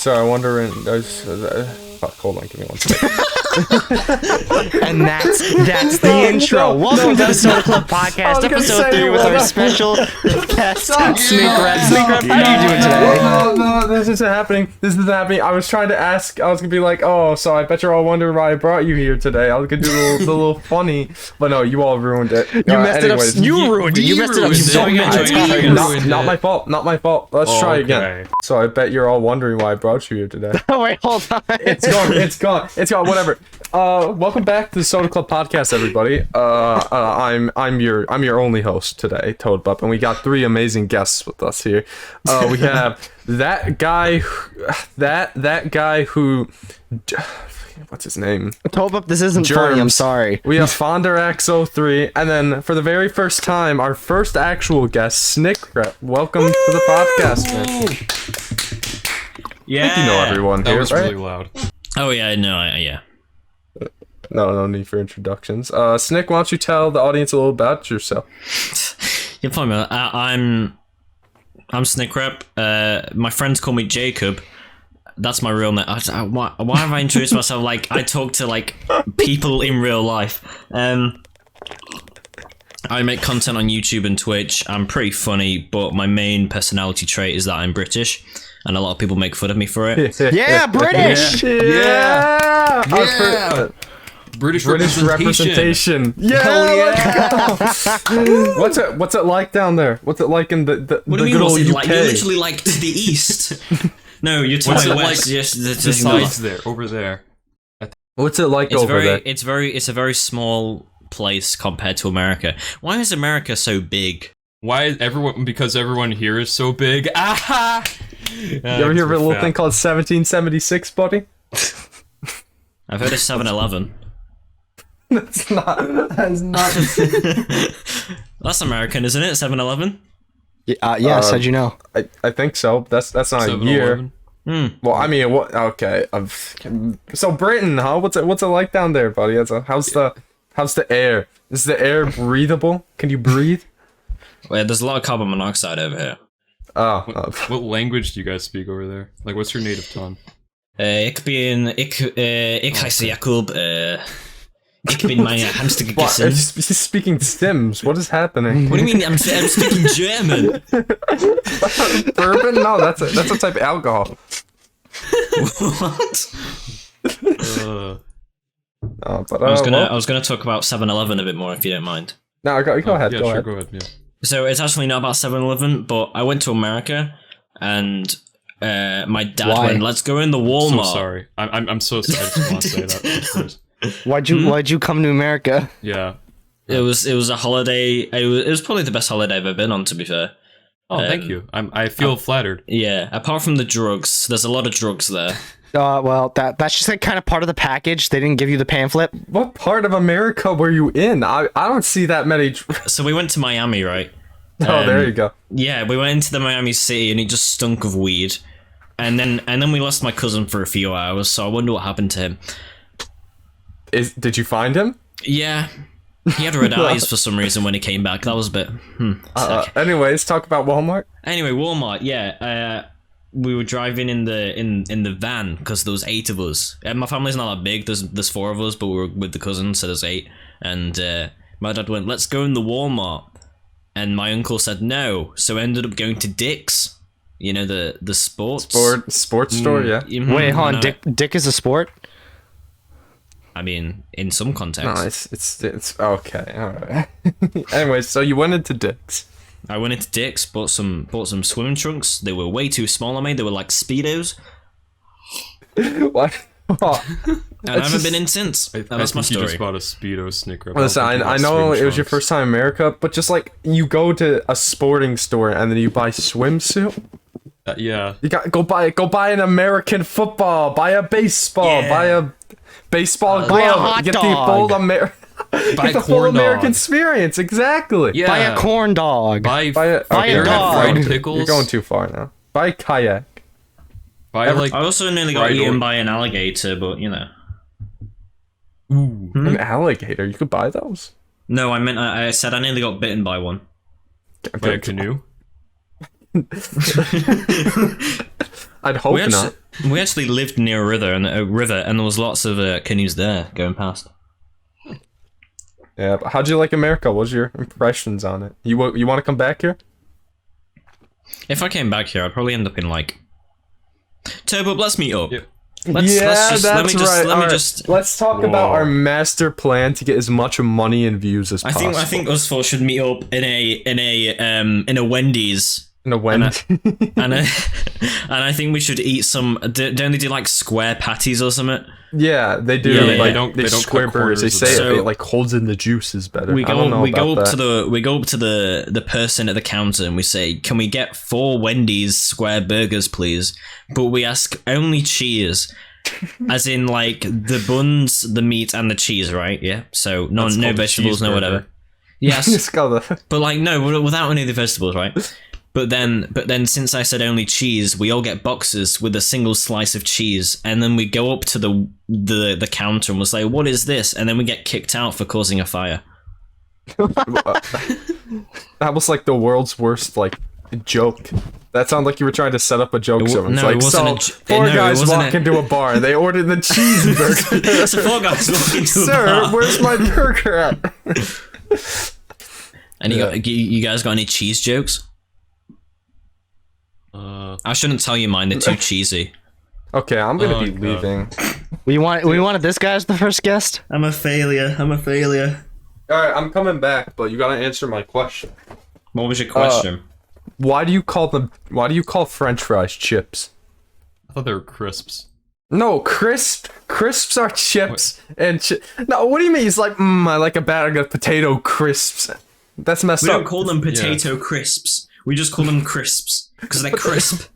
So I wonder, fuck, hold on, give me one second. And that's the intro. Welcome to the SodaClub podcast, episode 3 with our special guest, Snikrep. Snikrep, how are you doing today? No, this isn't happening. This isn't happening. I was trying to ask, I was gonna be like, oh, so I bet you're all wondering why I brought you here today. I was gonna do the little funny, but no, you all ruined it. You messed it up. You ruined it. You messed it up so many times. Not my fault. Not my fault. Let's try again. So I bet you're all wondering why I brought you here today. Oh, wait, hold on. It's gone. It's gone. It's gone. Whatever. Welcome back to the SodaClub podcast, everybody. I'm your only host today, Toadbup, and we got 3 amazing guests with us here. We have that guy who, what's his name? Toadbup, this isn't Germs. funny. I'm sorry. We have Fonderax03, and then for the very first time, our first actual guest, Snikrep. Welcome to the podcast, man. Yeah, I think you know everyone here, that was right? really loud. Oh yeah, no, yeah. No need for introductions. Snick, why don't you tell the audience a little about yourself? You're fine, man. I'm Snikrep. My friends call me Jacob. That's my real name. Why have I introduced myself like I talk to like people in real life? I make content on YouTube and Twitch. I'm pretty funny, but my main personality trait is that I'm British, and a lot of people make fun of me for it. Yeah, British! Yeah! British representation. Yeah! What's it like down there? What's it like in the What do you good mean? old What's it UK? like? You're literally like to the east. No, you're to What's the it west. like Yes, the besides there, over there? What's it like It's over there? it's a very small place compared to America. Why is America so big? Why is everyone? Because everyone here is so big. Aha! You ever hear of a little thing called 1776, buddy? I've heard of 7-Eleven. That's not. That's American, isn't it? 7-Eleven. Yes, how'd you know? I think so. That's not a year. 7-Eleven. Well, I mean, what? Okay. So Britain, huh? What's it like down there, buddy? How's the air? Is the air breathable? Can you breathe? Well, there's a lot of carbon monoxide over here. What language do you guys speak over there? Like, what's your native tongue? Ik heiße Jakob. Ik bin meine Hamster gegessen. He's speaking Stims. What is happening? What do you mean? I'm speaking German. Bourbon? No, that's a type of alcohol. What? But I was gonna talk about 7-Eleven a bit more if you don't mind. No, go ahead. Yeah, go sure, ahead. go ahead. Yeah. So it's actually not about 7-Eleven, but I went to America and my dad went, "Let's go in the Walmart." So sorry. I'm so sorry. I just want to say that first. Why'd you come to America? Yeah. It was a holiday. It was probably the best holiday I've ever been on, to be fair. Oh, thank you. I feel flattered. Yeah, apart from the drugs, there's a lot of drugs there. Well, that's just like kind of part of the package. They didn't give you the pamphlet. What part of America were you in? I don't see that many. So we went to Miami, right? Oh, there you go. Yeah, we went into the Miami city and it just stunk of weed. And then we lost my cousin for a few hours, so I wonder what happened to him. Did you find him? Yeah. He had red eyes for some reason when he came back. That was a bit sick. Anyways, talk about Walmart. Anyway, Walmart, yeah. We were driving in the van because there was 8 of us. My family's not that big. There's 4 of us, but we were with the cousins, so there's 8. And my dad went, "Let's go in the Walmart." And my uncle said no, so we ended up going to Dick's. You know, the sports store, yeah. Wait, hold on. Dick is a sport? I mean, in some context. No, it's okay. All right. Anyways, so you went into Dick's. I went into Dick's, bought some swimming trunks. They were way too small on me. They were like Speedos. What? And I haven't been in since. That's my story. You just bought a Speedo Snikrep. Listen, I know it was your first time in America, but just like you go to a sporting store and then you buy swimsuit. Yeah. You got go buy an American football, buy a baseball, buy a baseball glove, buy a hot get dog. the full Buy the full American experience. Exactly. Yeah. Buy a corn dog. Buy a dog. Fried pickles. You're going too far now. Buy a kayak. Buy like. I also nearly got eaten by an alligator, but you know. Ooh. An alligator. You could buy those. No, I said I nearly got bitten by one. By a canoe. I'd hope not. We actually lived near a river, and there was lots of canoes there going past. Yeah, but how'd you like America? What was your impressions on it? You want to come back here? If I came back here, I'd probably end up in like. Turbo, let's meet up. Yep. Let's talk about Whoa. our master plan to get as much money and views as possible. I think us four should meet up in a Wendys. In a Wendy's. And I think we should eat some. Don't they do like square patties or something? Yeah, they do. Yeah, like, they don't square cut burgers. They corners say of it like holds in the juices better. We I don't know go about up that. to the person at the counter and we say, "Can we get 4 Wendy's square burgers, please?" But we ask only cheese, as in like the buns, the meat, and the cheese, right? Yeah. So no That's called a vegetables, no cheeseburger. whatever. Yes, Just got the- but like no, without any of the vegetables, right? But then, since I said only cheese, we all get boxes with a single slice of cheese, and then we go up to the counter and we'll say, "What is this?" And then we get kicked out for causing a fire. That was like the world's worst like joke. That sounded like you were trying to set up a joke. It wa- It's no, like, it wasn't so a j- four no, it guys wasn't walk a- into a bar. They ordered the cheeseburger. So 4 guys walk into a Sir, bar. where's my burger at? And you guys got any cheese jokes? I shouldn't tell you mine. They're too cheesy. Okay, I'm gonna Oh, be God. leaving. We wanted this guy as the first guest. I'm a failure. All right, I'm coming back, but you gotta answer my question. What was your question? Why do you call French fries chips? I thought they were crisps. No, crisps are chips No, what do you mean? It's like I like a bag of potato crisps. That's messed We up. don't call them potato crisps. We just call them crisps because they're crisp.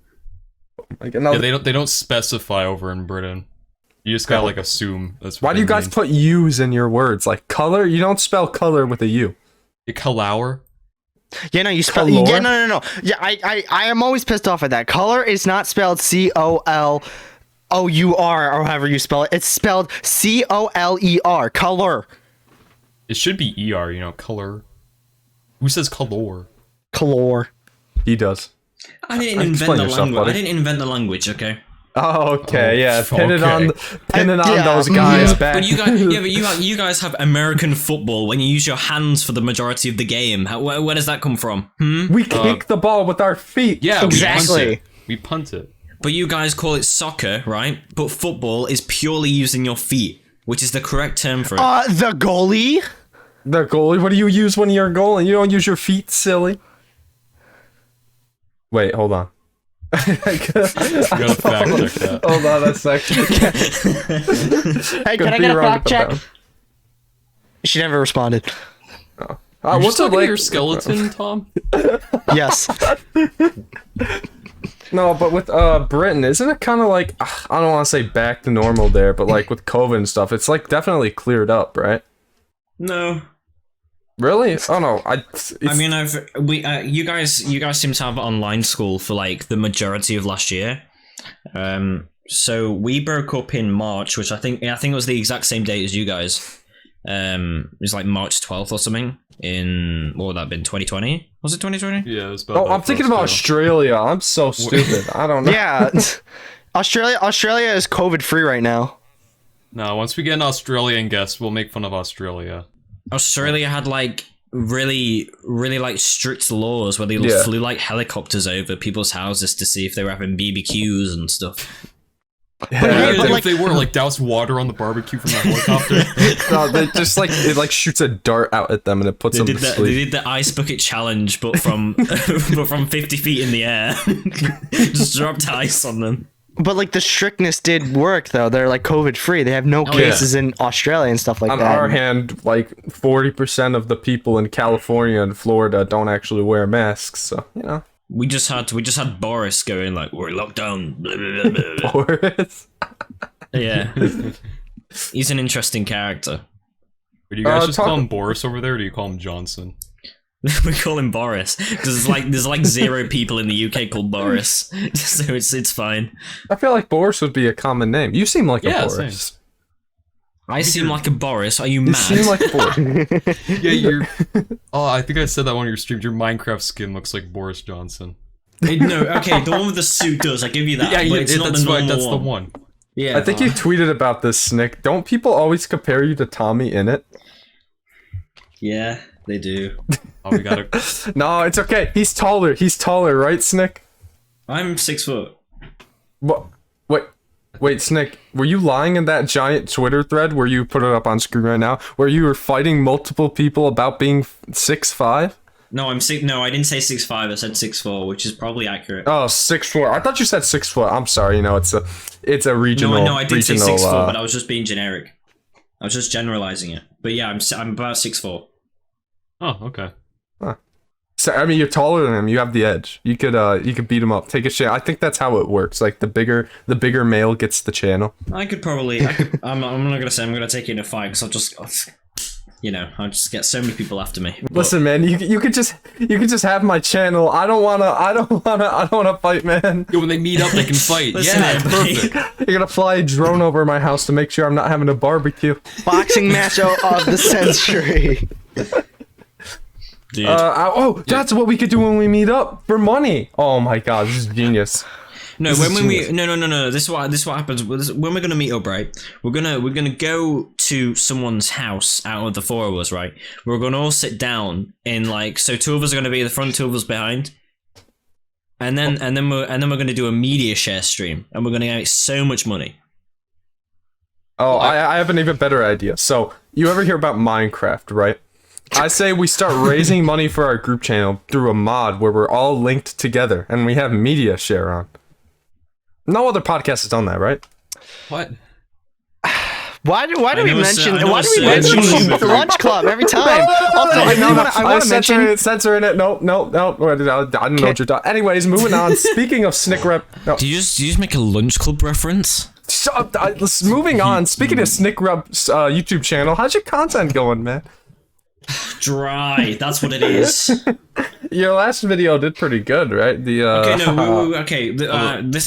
Like, no, Yeah, they don't specify over in Britain. You just gotta like assume that's what why do you guys put U's in your words? Like color? You don't spell color with a U. Calour? Yeah, no, you spell. Color? Yeah, no. Yeah, I am always pissed off at that. Color is not spelled COLOUR or however you spell it. It's spelled COLER. Color. It should be ER, you know, color. Who says color? Color. He does. I didn't Explain invent the yourself, language. buddy. I didn't invent the language. Okay. Oh, okay, yeah. Pin it okay. on Yeah, those guys yeah. back. But you guys have American football when you use your hands for the majority of the game. Where does that come from? We kick the ball with our feet. Yeah, Exactly. We punt it. But you guys call it soccer, right? But football is purely using your feet, which is the correct term for it. The goalie. The goalie. What do you use when you're a goalie? You don't use your feet, silly. Wait, hold on. You gotta fact check that. Hold on a second. Hey, Could can I be get a wrong fact about check? that. She never responded. You're What's still it like? your skeleton, Tom? Yes. No, but with Britain, isn't it kind of like I don't want to say back to normal there, but like with COVID and stuff, it's like definitely cleared up, right? No. Really? Oh no, You guys seem to have online school for like the majority of last year. So we broke up in March, which I think it was the exact same date as you guys. It was like March 12th or something in what would that have been 2020? Was it 2020? Yeah, it was about Oh, that I'm thinking for about us, too. Australia. I'm so stupid. I don't know. Yeah. Australia is COVID free right now. No, once we get an Australian guest, we'll make fun of Australia. Australia had like really like strict laws where they Yeah. flew like helicopters over people's houses to see if they were having BBQs and stuff. Yeah, but If like- they were like douse water on the barbecue from the helicopter. no, they just like it like shoots a dart out at them and it puts They them did to the sleep. they did the ice bucket challenge, but from but from 50 feet in the air, just dropped ice on them. But like the strictness did work though. They're like COVID free. They have no yeah. cases in Australia and stuff like On that. our hand, like 40% of the people in California and Florida don't actually wear masks, so you know. We just had Boris going like, "We're locked down." Blah, blah, blah, blah, blah. Boris. Yeah, he's an interesting character. But do you guys just talk- call him Boris over there, or do you call him Johnson? We call him Boris because there's like 0 people in the UK called Boris, so it's fine. I feel like Boris would be a common name. You seem like Yeah, a Boris. I seem like a Boris. Are you You mad? seem like a Boris. Yeah, you're. Oh, I think I said that on one of your streams. Your Minecraft skin looks like Boris Johnson. No, okay, the one with the suit does. I give you that. Yeah, but it's not that's the right. normal That's one. the one. Yeah. I think you tweeted about this, Snick. Don't people always compare you to Tommy in it? Yeah, they do. Oh, we gotta. No, it's okay. He's taller. He's taller, right, Snick? I'm 6 foot. What? Wait, Snick. Were you lying in that giant Twitter thread where you put it up on screen right now, where you were fighting multiple people about being 6'5"? No, I'm 6. No, I didn't say 6'5". I said 6'4", which is probably accurate. Oh, 6'4". I thought you said 6 foot. I'm sorry. You know, it's a regional. No, I did say 6 foot, uh, but I was just being generic. I was just generalizing it. But yeah, I'm about 6'4". Oh, okay. So I mean, you're taller than him. You have the edge. You could beat him up. Take a shot. I think that's how it works. Like the bigger male gets the channel. I could probably. I'm not gonna say I'm gonna take you in a fight because I'll just get so many people after me. But Listen, man, you could just have my channel. I don't wanna fight, man. Yo, when they meet up, they can fight. Listen, Yeah, buddy. perfect. You're gonna fly a drone over my house to make sure I'm not having a barbecue. Boxing match of the century. dude. That's what we could do when we meet up for money. Oh my god, this is genius. No, This when is we genius. no. This is what happens. When we're gonna meet up, right? We're gonna go to someone's house out of the four of us, right? We're gonna all sit down in so 2 of us are gonna be in the front, 2 of us behind, and then we're gonna do a media share stream, and we're gonna get so much money. Oh, I have an even better idea. So, you ever hear about Minecraft, right? I say we start raising money for our group channel through a mod where we're all linked together and we have media share on. No other podcast has done that, right? What? Why do we mention I know the lunch club every time? Also, I want to mention. Censoring it. No. I don't know what you're talking. Anyways, moving on. Speaking of Snikrep. No. Did you just make a lunch club reference? Shut up. Moving on. Speaking of Snikrep's YouTube channel, how's your content going, man? Dry. That's what it is. Your last video did pretty good, right? This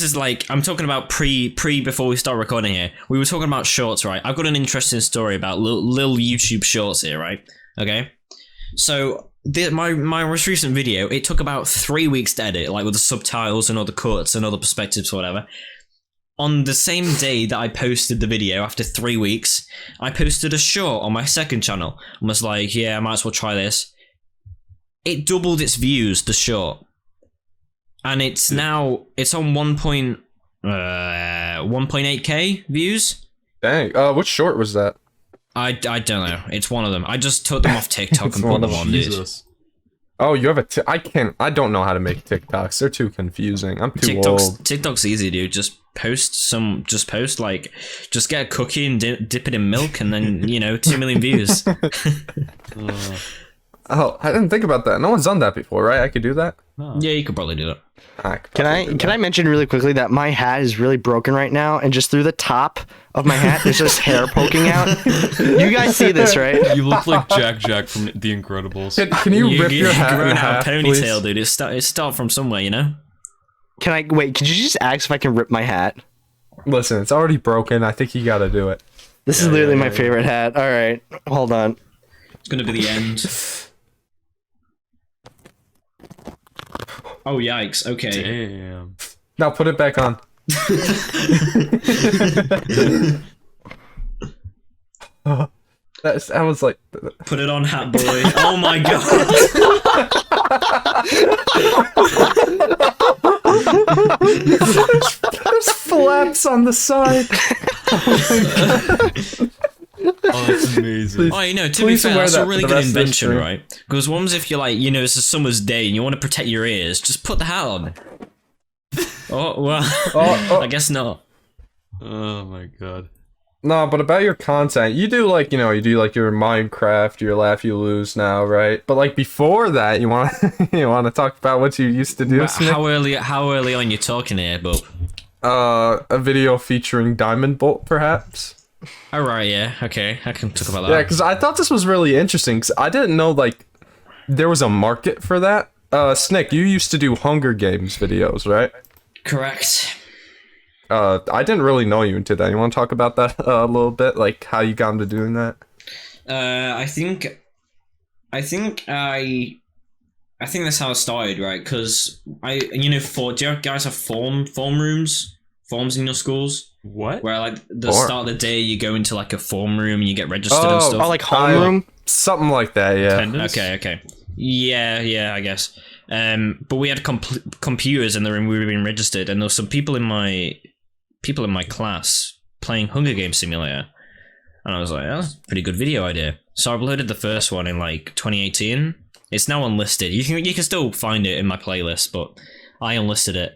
is I'm talking about before we start recording here. We were talking about shorts, right? I've got an interesting story about little YouTube shorts here, right? Okay, so my most recent video, it took about 3 weeks to edit, with the subtitles and all the cuts and all the perspectives or whatever. On the same day that I posted the video, after 3 weeks, I posted a short on my second channel and was like, yeah, I might as well try this. It doubled its views, the short. And it's on 1.8k views. Dang. Which short was that? I don't know. It's one of them. I just took them off TikTok and put them on, dude. Jesus. Oh, you have I don't know how to make TikToks. They're too confusing. I'm too old. TikTok's easy, dude. Just get a cookie and dip it in milk and then, 2 million views. Oh, I didn't think about that. No one's done that before, right? I could do that? Yeah, you could probably do that. Can I mention really quickly that my hat is really broken right now, and just through the top of my hat there's just hair poking out. You guys see this, right? You look like Jack from The Incredibles. Can you rip your hat in half, a please? ponytail, dude. It start from somewhere, Could you just ask if I can rip my hat? Listen, it's already broken. I think you gotta do it. This is literally my favorite hat. All right, hold on. It's gonna be the end. Oh, yikes. Okay. Damn. Now put it back on. That was like... Put it on, hat boy. Oh my god. There's flaps on the side. Oh, that's amazing. Oh, to be Please fair, wear that's that a for really the good rest of the invention, stream. right? Because ones if you're it's a summer's day and you want to protect your ears, just put the hat on. Oh, well, I guess not. Oh my god. No, but about your content, you do your Minecraft, your Laugh You Lose now, right? But before that, you want to talk about what you used to do. How early on you talking here, bub? A video featuring Diamond Bolt, perhaps. All right, yeah, okay, I can talk about that. Yeah, because I thought this was really interesting. Because I didn't know there was a market for that. Snick, you used to do Hunger Games videos, right? Correct. I didn't really know you into that. You want to talk about that a little bit, how you got into doing that? I think I I think that's how it started, right? Because do you guys have form rooms, forms in your schools? What? Where like the start of the day, you go into like a form room and you get registered and Oh, stuff. Oh, like homeroom? Something like that, yeah. Attendance? Okay. Yeah, I guess. But we had computers in the room. We were being registered, and there were some people in my class playing Hunger Games Simulator, and I was like, "That's a pretty good video idea." So I uploaded the first one in like 2018. It's now unlisted. You can still find it in my playlist, but I unlisted it,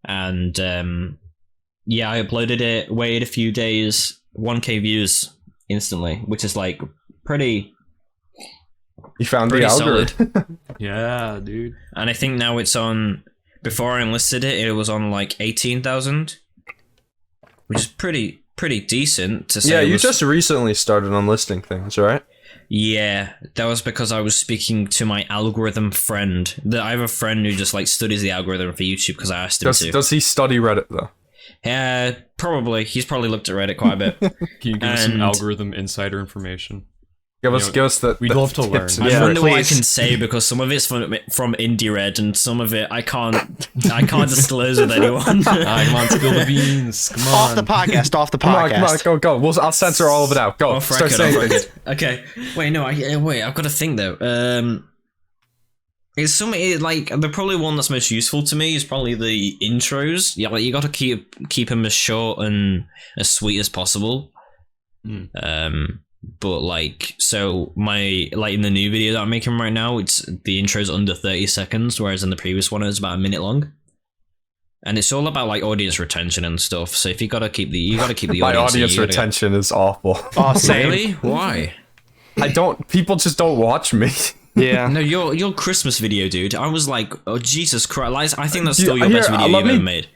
and I uploaded it. Waited a few days, 1K views instantly, which is like pretty. You found the Pretty algorithm. Yeah, dude. And I think now it's on. Before I enlisted it, it was on like 18,000, which is pretty decent to say. Yeah, you just recently started unlisting things, right? Yeah, that was because I was speaking to my algorithm friend. I have a friend who just like studies the algorithm for YouTube because I asked him to. Does he study Reddit though? Probably. He's probably looked at Reddit quite a bit. Can you give us some algorithm insider information? Give us the. We'd love to learn. tips I and wonder what I tricks. can say because some of it's from Indie Red and some of it I can't disclose with anyone. Come on, spill the beans. Come on. Off the podcast. Come on, go. I'll censor all of it out. Go. Off Start record, saying off things. record. Okay. Wait, no. I've got to think though. It's something like the probably one that's most useful to me is probably the intros. Yeah, like you got to keep them as short and as sweet as possible. But like, so my like in the new video that I'm making right now, it's the intro's under 30 seconds, whereas in the previous one it was about a minute long. And it's all about like audience retention and stuff. So if you gotta keep the My audience retention is awful. Oh, same. Really? Why? People just don't watch me. Yeah. No, your Christmas video, dude. I was like, oh Jesus Christ! I think that's still your best video you've ever made.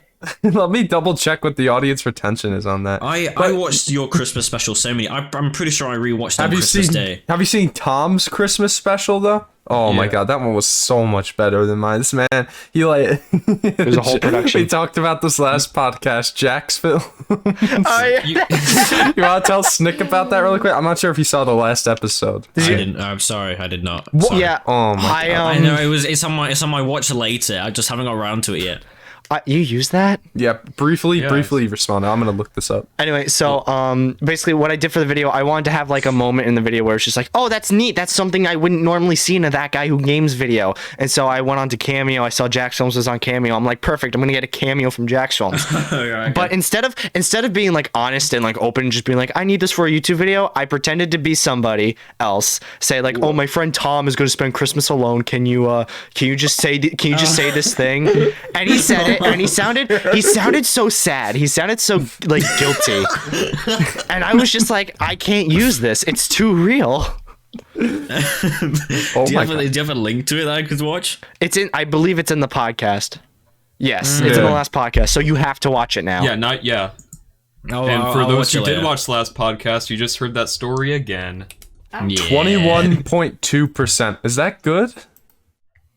Let me double check what the audience retention is on that. I watched your Christmas special so many. I'm pretty sure I rewatched it on Christmas Day. Have you seen Tom's Christmas special though? Oh my god, that one was so much better than mine. This man, he like There's a whole production. We talked about this last podcast, Jacksville. Oh, You want to tell Snick about that really quick? I'm not sure if you saw the last episode. I'm sorry, I did not. What? Sorry. Yeah. Oh my god. I know it's on my watch later. I just haven't got around to it yet. you use that? Yeah, briefly respond. I'm gonna look this up. Anyway, so basically what I did for the video, I wanted to have like a moment in the video where it's just like, oh, that's neat. That's something I wouldn't normally see in a That Guy Who Games video. And so I went on to Cameo. I saw Jax Films was on Cameo. I'm like, perfect. I'm gonna get a cameo from Jax Films. Okay. But instead of being like honest and like open, and just being like, I need this for a YouTube video, I pretended to be somebody else. Say like, oh, my friend Tom is going to spend Christmas alone. Can you just say this thing? And he said it, and he sounded so sad. He sounded so like guilty. And I was just like, I can't use this. It's too real. Oh do you have a link to it that I could watch? I believe it's in the podcast. Yes, it's in the last podcast. So you have to watch it now. Yeah, Oh, and for I'll those watch who it did later. watch the last podcast, you just heard that story again. Yeah. 21.2%. Is that good?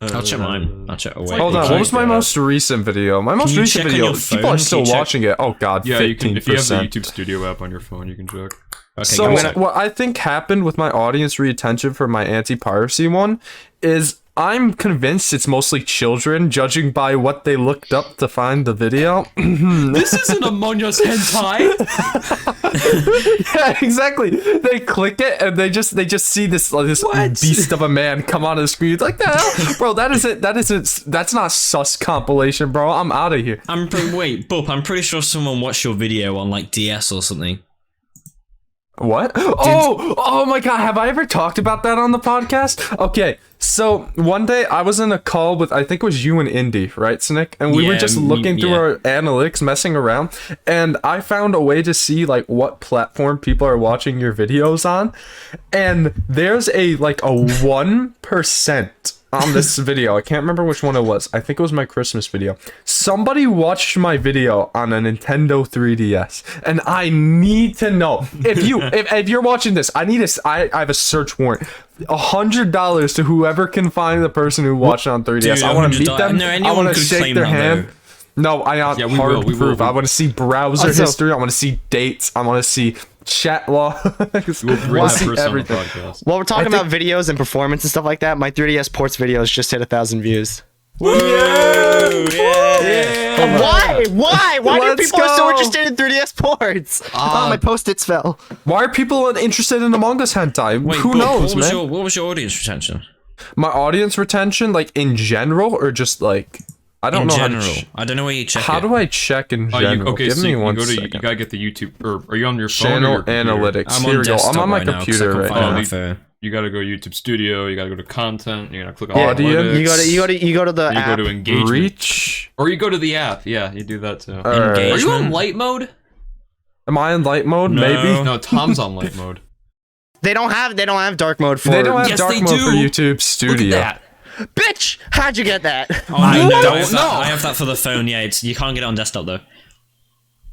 I'll check mine. I'll check. Wait, Hold on. What was my most recent video? My most you recent check on video. your phone? People are still Can you check? watching it. Oh god, Yeah, 15%. you can. If you have the YouTube Studio app on your phone, you can check. Okay, So give me a sec. what I think happened with my audience retention for my anti-piracy one is I'm convinced it's mostly children, judging by what they looked up to find the video. This isn't Among Us hentai. Yeah, exactly. They click it and they just see this beast of a man come on the screen. It's like, bro, that's not sus compilation, bro. I'm out of here. Wait, Bob, I'm pretty sure someone watched your video on like DS or something. What? Oh my god, have I ever talked about that on the podcast? Okay, so one day I was in a call with, I think it was you and Indy, right, Snick? And we were just looking through our analytics, messing around, and I found a way to see like what platform people are watching your videos on, and there's a 1% on this video. I can't remember which one it was. I think it was my Christmas video. Somebody watched my video on a Nintendo 3DS, and I need to know if you're watching this. I have a search warrant. $100 to whoever can find the person who watched it on 3DS. Dude, I want to meet $100. them. No, I anyone want to could shake claim their that, hand. No, I want Yeah, hard we will. proof. I want to see browser Also- history. I want to see dates. I want to see chat logs. We'll bring We'll that see person on the everything. podcast. While we're talking I about videos and performance and stuff like that, my 3DS ports videos just hit 1,000 views. Why? Why? Why do Let's people are so go. interested in 3DS ports? My post-its fell. Why are people interested in Among Us hentai? Wait, Who but knows, what was man? what was your audience retention? My audience retention, like in general, or just like I don't In know general, how to. I don't know where you check How it. do I check in Oh, general? okay, Give so me you one go to second. you gotta get the YouTube, or are you on your phone Channel or your computer? analytics. I'm Here on we go. I'm desktop on my right now 'cause I computer can't right find it on now. my phone. You gotta go YouTube Studio. You gotta go to content. You gotta click on Audience. analytics. You go to the You app. go to engagement, Reach. or you go to the app. Yeah, you do that too. Alright. Are you on Engagement. light mode? Am I in light mode? No. Maybe. No, Tom's on light mode. They don't have dark mode for. They don't have Yes, dark they mode do. for YouTube Look Studio. at that. Bitch, how'd you get that? Oh, I don't have know. that, I have that for the phone. Yeah, you can't get it on desktop though.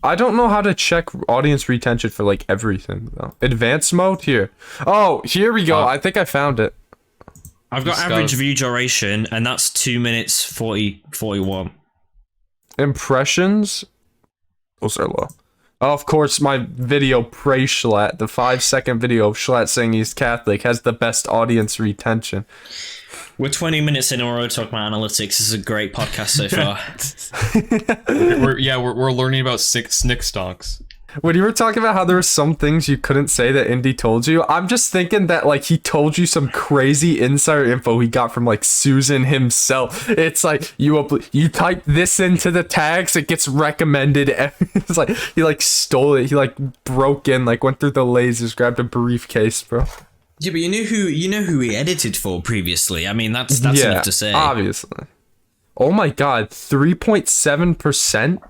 I don't know how to check audience retention for like everything though. Advanced mode here. Oh, here we go. I think I found it. I've got This average guy's- view duration, and that's 2 minutes 41. Impressions. Those are low. Oh, of course, my video Pray Schlatt, the 5-second video of Schlatt saying he's Catholic, has the best audience retention. We're 20 minutes in already talking about analytics. This is a great podcast so far. We're learning about snick stonks. When you were talking about how there were some things you couldn't say that Indy told you, I'm just thinking that like he told you some crazy insider info he got from like Susan himself. It's like you type this into the tags, it gets recommended. It's like he like stole it. He like broke in, like went through the lasers, grabbed a briefcase, bro. Yeah, but you know who he edited for previously. I mean, that's enough to say. Obviously. Oh my god, 3.7%.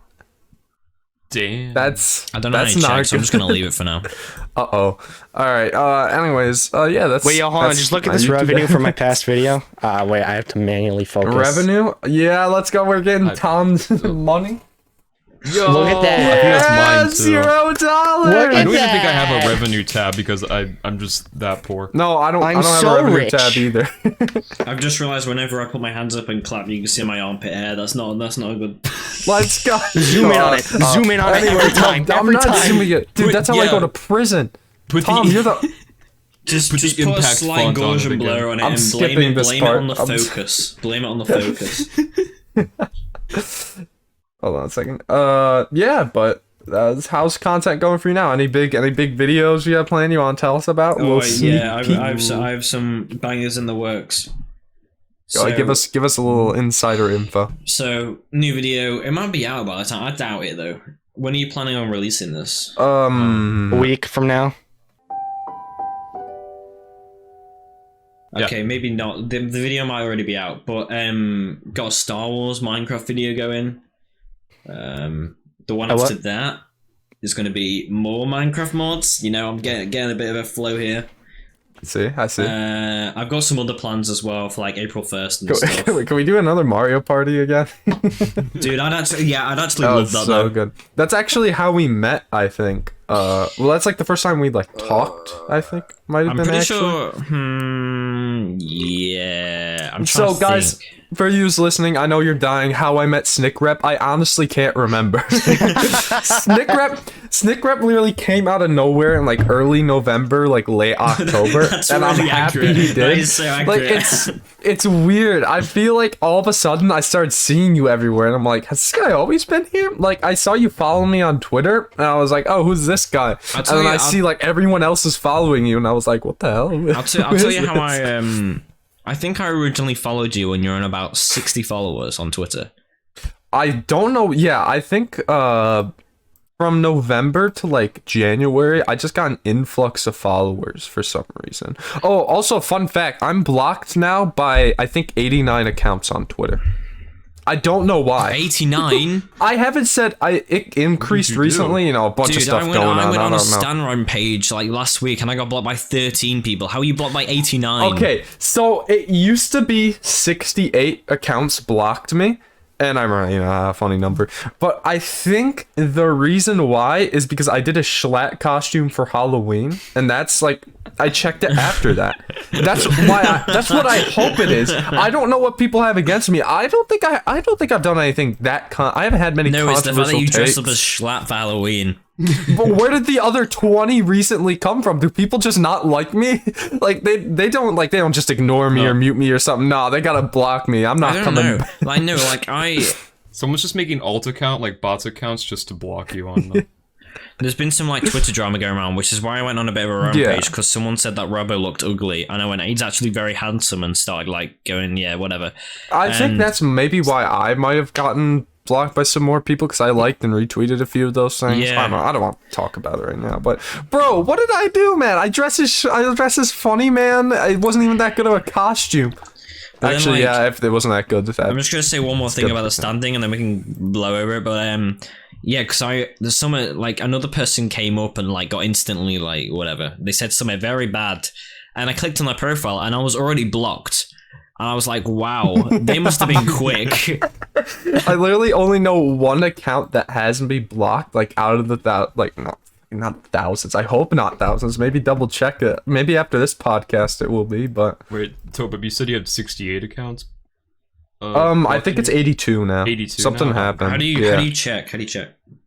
Damn. That's I don't know how that's to not check, so I'm good. just gonna leave it for now. Uh-oh. Alright, anyways, yeah, that's... Wait, yo, hold on. that's Just look at my this YouTube revenue for my past video. Wait, I have to manually focus. Revenue? Yeah, let's go. We're getting Tom's money. Yo, Look at that. I think that's mine too. $0. Look I at don't even think I that. have a revenue tab because I'm just that poor. No, I don't I'm have so a revenue rich. tab either. I've just realized whenever I put my hands up and clap, you can see my armpit hair. That's not a good. Let's go. Zoom in on it. Zoom in on it Anyway, every time. I'm Every not time. zooming it. Dude, that's how I Yeah. go to prison. Put Tom, the, you're the... Just the put a impact slight font on it Gaussian blur again. on it I'm and skipping this blame part. it on the I'm- focus. Blame it on the focus. Hold on a second. Yeah, but how's content going for you now? Any big videos you have planned you want to tell us about? Oh sneak yeah, peek. I have some bangers in the works. Go, give us a little insider info. So new video. It might be out by the time. I doubt it though. When are you planning on releasing this? A week from now. Yeah. Okay, maybe not. The video might already be out, but got a Star Wars Minecraft video going. The one A what? after that is going to be more Minecraft mods. You know, I'm getting a bit of a flow here. I see. I've got some other plans as well for like April 1st and stuff. Can we do another Mario Party again? Dude, I'd actually That love was that so though. good. That's actually how we met, I think. Well, that's like the first time we like talked. I think might have I'm been pretty actually. sure. Yeah. I'm trying So to guys, think. for yous listening, I know you're dying. How I met Snikrep, I honestly can't remember. Snikrep literally came out of nowhere in like early November, like late October, That's and I'm really happy accurate. he did. That is so Like accurate. it's weird. I feel like all of a sudden I started seeing you everywhere, and I'm like, has this guy always been here? Like I saw you follow me on Twitter, and I was like, oh, who's this guy? And tell then you, I see like everyone else is following you, and I was like, what the hell? I'll tell you how I think I originally followed you when you're on about 60 followers on Twitter. I don't know. Yeah, I think from November to like January, I just got an influx of followers for some reason. Oh, also fun fact, I'm blocked now by I think 89 accounts on Twitter. I don't know why. 89? I haven't said it increased you do? recently, a bunch of Dude, stuff I went going on. on I a don't know. Stanrun page like last week and I got blocked by 13 people. How are you blocked by 89? Okay, so it used to be 68 accounts blocked me, and I'm a funny number. But I think the reason why is because I did a Schlatt costume for Halloween, and that's like I checked it after that. That's why. That's what I hope it is. I don't know what people have against me. I don't think I've done anything that. I haven't had many. No, it's the fact that you dressed takes. up as Schlatt for Halloween. But where did the other 20 recently come from? Do people just not like me? Like they don't just ignore me or mute me or something. No, they gotta block me. I'm not I don't coming. know. Like, no, like Someone's just making alt account, like bots accounts, just to block you on them. There's been some like Twitter drama going around, which is why I went on a bit of a rampage because someone said that Robo looked ugly, and I went, he's actually very handsome, and started like going, yeah, whatever. I think that's maybe why I might have gotten blocked by some more people, because I liked and retweeted a few of those things. Yeah. I don't want to talk about it right now, but bro, what did I do, man? I dress as funny, man. It wasn't even that good of a costume. But Actually, then, like, yeah, if it wasn't that good. I'm just gonna say one more thing about the standing, and then we can blow over it. But yeah, because there's some like another person came up and like got instantly like whatever. They said something very bad, and I clicked on their profile, and I was already blocked. And I was like, wow, they must have been quick. I literally only know one account that hasn't been blocked, like out of the like not thousands. I hope not thousands. Maybe double check it. Maybe after this podcast it will be. But Wait, Tobab, you said you had 68 accounts. I think it's 82 now. 82 Something now? happened. How do you check?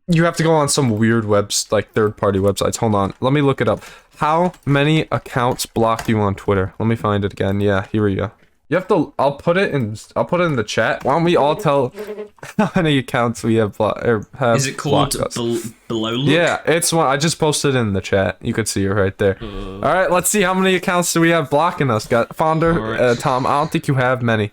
You have to go on some weird like third-party websites. Hold on, let me look it up. How many accounts blocked you on Twitter? Let me find it again. Yeah, here we go. You have to. I'll put it in the chat. Why don't we all tell how many accounts we have have Is it called below look? Yeah, it's one. I just posted it in the chat. You could see it right there. All right, let's see how many accounts do we have blocking us. Got Fonder, Right. Tom. I don't think you have many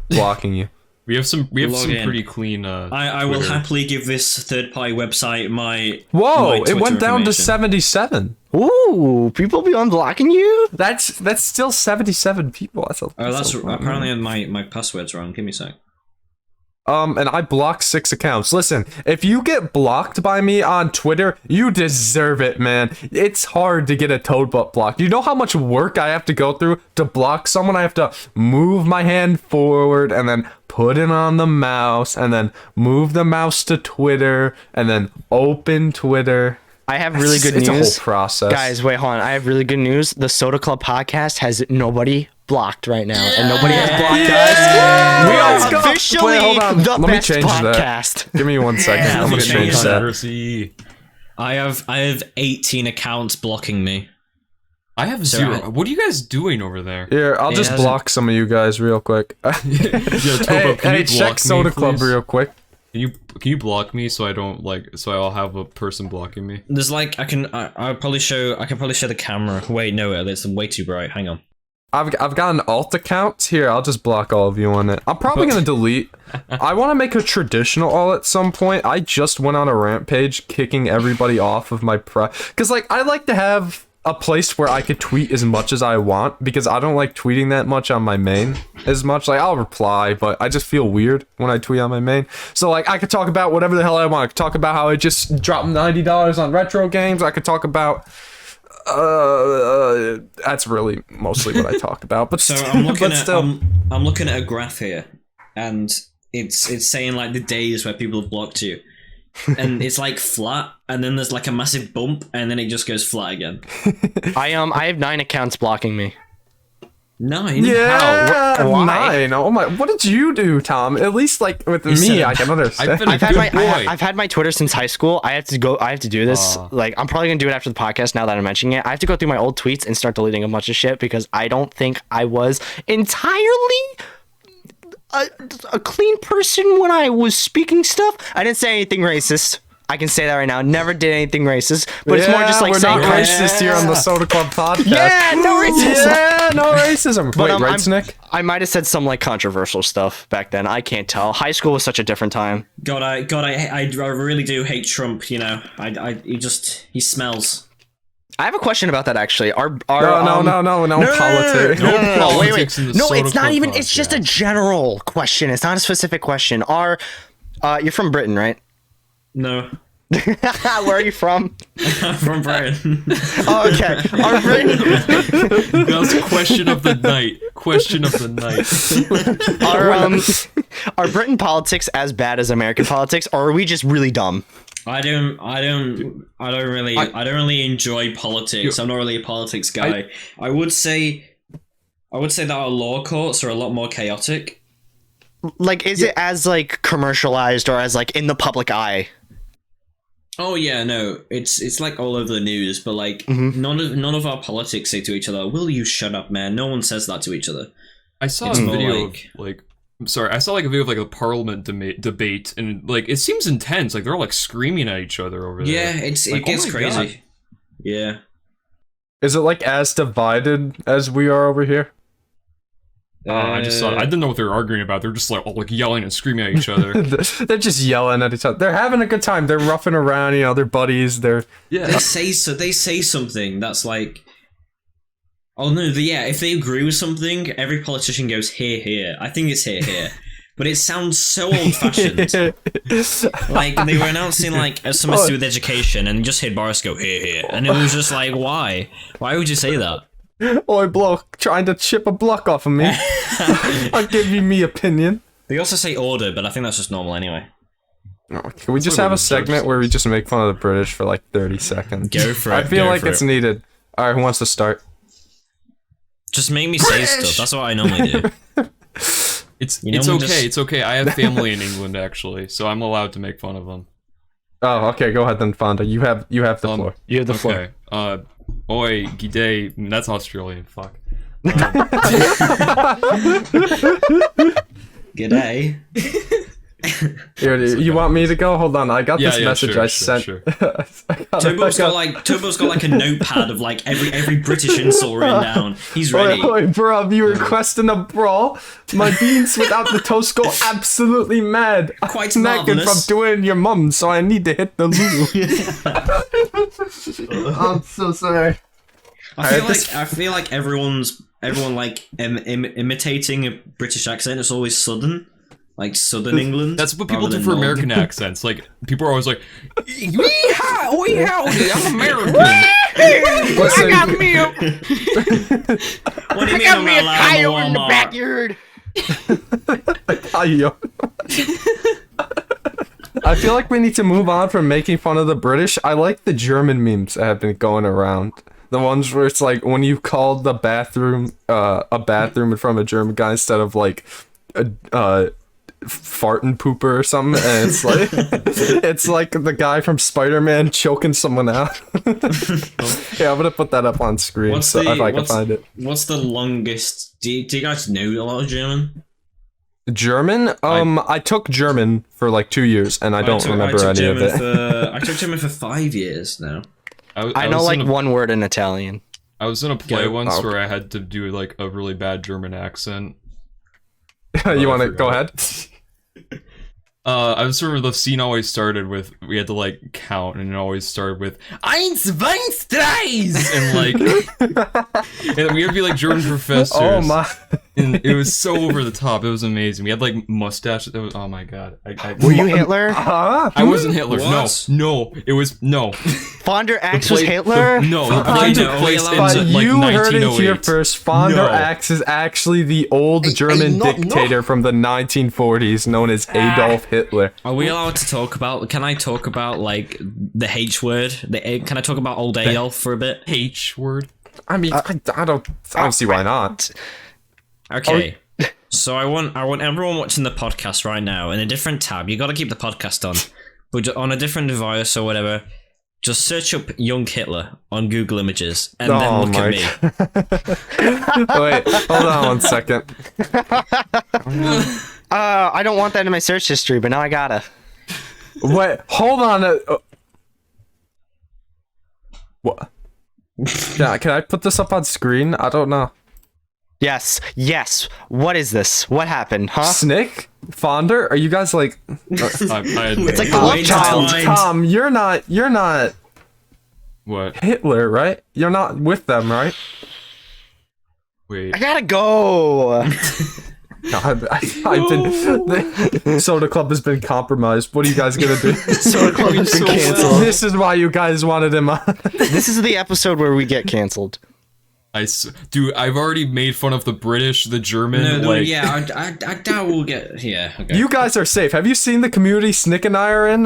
blocking you. We have some Log in. pretty clean. I will Twitter. happily give this third-party website my. Whoa! my It Twitter went down to information. 77. Ooh, people be unblocking you? That's still 77 people. That's That's a lot. apparently my password's wrong. Give me a sec. And I blocked 6 accounts. Listen, if you get blocked by me on Twitter, you deserve it, man. It's hard to get a toad butt blocked. You know how much work I have to go through to block someone? I have to move my hand forward and then put it on the mouse and then move the mouse to Twitter and then open Twitter. I have really good news. It's a whole process. Guys, wait, hold on. I have really good news. The Soda Club podcast has nobody blocked right now, and nobody has blocked us. We Let's are go. officially Wait, hold on. the Let me best change that. podcast. Give me 1 second. Yeah, I'm gonna let me change change that. Conspiracy. I have 18 accounts blocking me. I have So 0. What are you guys doing over there? Here, I'll It just hasn't- block some of you guys real quick. Yeah, Tobab, can hey, you check block me, Soda Club please? real quick. Can you block me so I don't so I'll have a person blocking me? There's like I can probably show the camera. Wait, no, it's way too bright. Hang on. I've got an alt account here. I'll just block all of you on it. I'm probably gonna delete. I want to make a traditional alt at some point. I just went on a rampage, kicking everybody off of my because like I like to have a place where I could tweet as much as I want, because I don't like tweeting that much on my main as much. Like I'll reply, but I just feel weird when I tweet on my main. So like I could talk about whatever the hell I want. I could talk about how I just dropped $90 on retro games. I could talk about that's really mostly what I talk about. But So still, I'm looking but at still. I'm looking at a graph here, and it's saying like the days where people have blocked you, and it's like flat, and then there's like a massive bump, and then it just goes flat again. I have 9 accounts blocking me. 9. Yeah, How? Why? 9. Oh my! What did you do, Tom? At least like with said me, it. I can understand. I've been a I've had good my boy. I've had my Twitter since high school. I have to do this. Like I'm probably gonna do it after the podcast. Now that I'm mentioning it, I have to go through my old tweets and start deleting a bunch of shit because I don't think I was entirely a clean person when I was speaking stuff. I didn't say anything racist. I can say that right now. Never did anything racist, but it's more just like we're saying not racist here on the Soda Club podcast. Yeah, no racism. Yeah, no racism. Wait, right, Snick? I might have said some like controversial stuff back then. I can't tell. High school was such a different time. God, I really do hate Trump. You know, he smells. I have a question about that actually. No politics. No, wait. Politics in the No, Soda it's not Club even. It's just a podcast. general question. It's not a specific question. You're from Britain, right? No, Where are you from? I'm from Britain. Oh, okay. Are Britain, That's question of the night. Question of the night. are Britain politics as bad as American politics, or are we just really dumb? I don't really enjoy politics. I'm not really a politics guy. I would say that our law courts are a lot more chaotic. Like, is it as like commercialized or as like in the public eye? Oh yeah, no, it's like all over the news, but like none of our politics say to each other, "Will you shut up, man?" No one says that to each other. I saw It's a more video like- of like. I'm sorry, I saw like a video of like a parliament debate, and like it seems intense. Like they're all like screaming at each other over there. Yeah, it Like, gets oh my crazy. God. Yeah. Is it like as divided as we are over here? I just saw. I didn't know what they were arguing about. They're just like all like yelling and screaming at each other. They're just yelling at each other. They're having a good time. They're roughing around, they're buddies. They're Yeah. They say something that's like, oh no, if they agree with something, every politician goes here. I think it's here. But it sounds so old-fashioned. Like, they were announcing, like, something to do with education, and just heard Boris go, here. And it was just like, why? Why would you say that? Oi, bloke, trying to chip a block off of me. I'll give you me opinion. They also say order, but I think that's just normal anyway. Can we just have a segment where we just make fun of the British for like 30 seconds? Go for it. I feel go like for it's it. needed. Alright, who wants to start? Just make me say stuff. That's what I normally do. It's You know, it's we okay. just- It's okay. I have family in England actually, so I'm allowed to make fun of them. Oh, okay, go ahead then, Fonda. You have the floor. You have the floor. Okay. Oi, g'day. That's Australian. Fuck. G'day. Here, you want me to go? Hold on, I got Yeah, this yeah, message sure, I sure, sent. sure. Turbo's got like a notepad of like every British insult written down. He's ready. Oi, bruv, you requesting a brawl? My beans without the toast go absolutely mad. Quite I'm nagging from marvellous. doing your mum, so I need to hit the loo. I'm so sorry. I feel like everyone like imitating a British accent. It's always southern, like southern England. That's what people rather do than for northern. American accents. Like people are always like, "Yeehaw, oi, howdy, I'm American." Listen, What do you mean I'm not allowed in the Walmart? backyard. Ayo. I feel like we need to move on from making fun of the British. I like the German memes that have been going around. The ones where it's like when you called the bathroom a bathroom in front of a German guy instead of like a fart and pooper or something, and it's like it's like the guy from Spider-Man choking someone out. Yeah, I'm gonna put that up on screen if I can find it. What's the longest? Do you guys know a lot of German? German? I took German for like 2 years, and I don't remember took any German of it. I took German for 5 years now. I know was like in a- one word in Italian. I was in a play once Oh. where I had to do like a really bad German accent. You want to forgot. go ahead? I was sort of the scene always started with we had to like count and it always started with eins, zwei, drei, and like and we had to be like German professors. Oh my! And it was so over the top. It was amazing. We had like mustaches. It was, oh my god! Were you Hitler? Huh? I wasn't Hitler. What? No. It was no. Fonder Axe was Play- Hitler? No, the Okay, play no, took we place allowed in But like you heard it here 1908. first. Fonder No. Axe is actually the old German dictator from the 1940s, known as Adolf Hitler. Are we allowed to talk about? Can I talk about like the H word? Can I talk about old Adolf for a bit? H word. I mean, I don't see why not. Okay. So I want everyone watching the podcast right now in a different tab. You got to keep the podcast on, but on a different device or whatever. Just search up young Hitler on Google Images and then look at me. Wait, hold on one second. I don't want that in my search history, but now I gotta. Wait, hold on. What? Yeah, can I put this up on screen? I don't know. Yes. What is this? What happened, huh? Snick? Fonder? Are you guys like... It's like the love child. Tom, you're not What? Hitler, right? You're not with them, right? Wait. I gotta go. No, I've been... The SodaClub has been compromised. What are you guys gonna do? SodaClub has been canceled. This is why you guys wanted him on. This is the episode where we get canceled. Dude, I've already made fun of the British, the German. No, like, yeah, I doubt we'll get. Yeah, okay. You guys are safe. Have you seen the community Snick and I are in?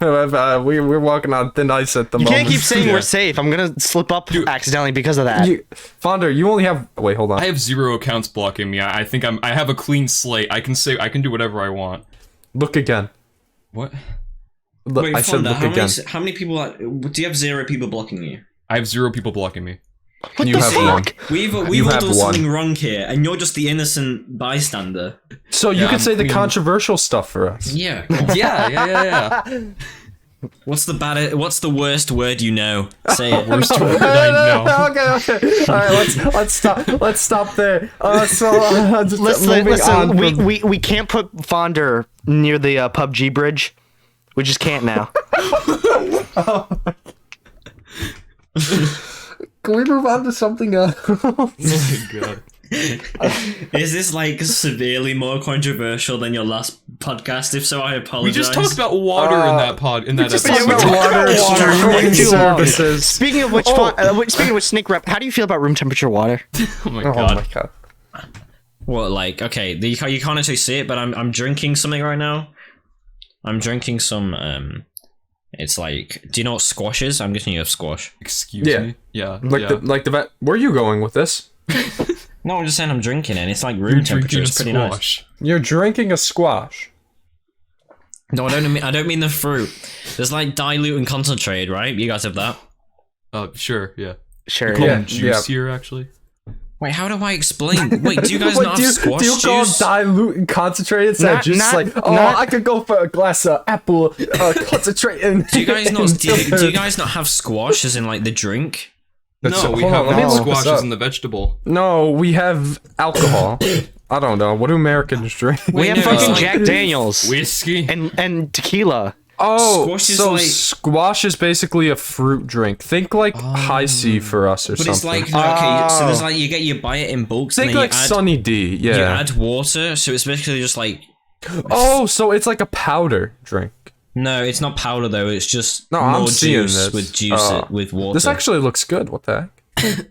We're walking on thin ice at the You moment. can't keep saying Yeah. we're safe. I'm gonna slip up accidentally because of that. Fonder, you only have... Wait, hold on. I have 0 accounts blocking me. I think I have a clean slate. I can do whatever I want. Look again. What? Wait, I said Fonda, look how again. many, how many people? Do you have 0 people blocking you? I have 0 people blocking me. What You the have fuck? one. We've You all have done one. something wrong here, and you're just the innocent bystander. So you Yeah, could say I the mean- controversial stuff for us. Yeah. Yeah. What's the worst word you know? Say it. Worst word I know. Okay. All right, let's stop there. Just Listen, moving on. we can't put Fonder near the PUBG bridge. We just can't now. Can we move on to something else? Oh my god. Is this like severely more controversial than your last podcast? If so, I We apologize. just talked about water in that pod in that just episode. talked about water streaming Too long. services. Speaking of which, Snikrep, how do you feel about room temperature water? Oh my Oh god. my god. What, like, okay, you can't actually see it, but I'm drinking something right now. I'm drinking some, it's like, do you know what squash is? I'm guessing you have squash. Excuse Yeah. me. Yeah. Like the vet. Where are you going with this? No, I'm just saying I'm drinking it, and it's like You're room temperature, drinking a it's pretty nice. squash. You're drinking a squash. No, I don't mean the fruit. There's like dilute and concentrated, right? You guys have that? Sure, yeah. Sure. Call Yeah, them juice here, actually. Wait, how do I explain? Wait, do you guys Wait, not do have you, squash do you call juice? dilute and concentrated? Instead of Not- just not- like, oh, not- I could go for a glass of apple concentrate. And Do you guys not do you guys not have squash as in like the drink? No, we hold have on, let me look this squash up. as in the vegetable. No, we have alcohol. I don't know. What do Americans drink? We have no, fucking it's Jack Daniels Whiskey. and tequila. Oh, Squash is so like- squash is basically a fruit drink. Think like high C for us or But something. it's like no, okay, so there's Oh. like you buy it in bulks Think and then like you add Sunny D. you Yeah. add water, so it's basically just like Oh, so it's like a powder drink. no, it's not powder though. It's just No, more I'm seeing juice this. with juice Oh. with water. This actually looks good. What the heck?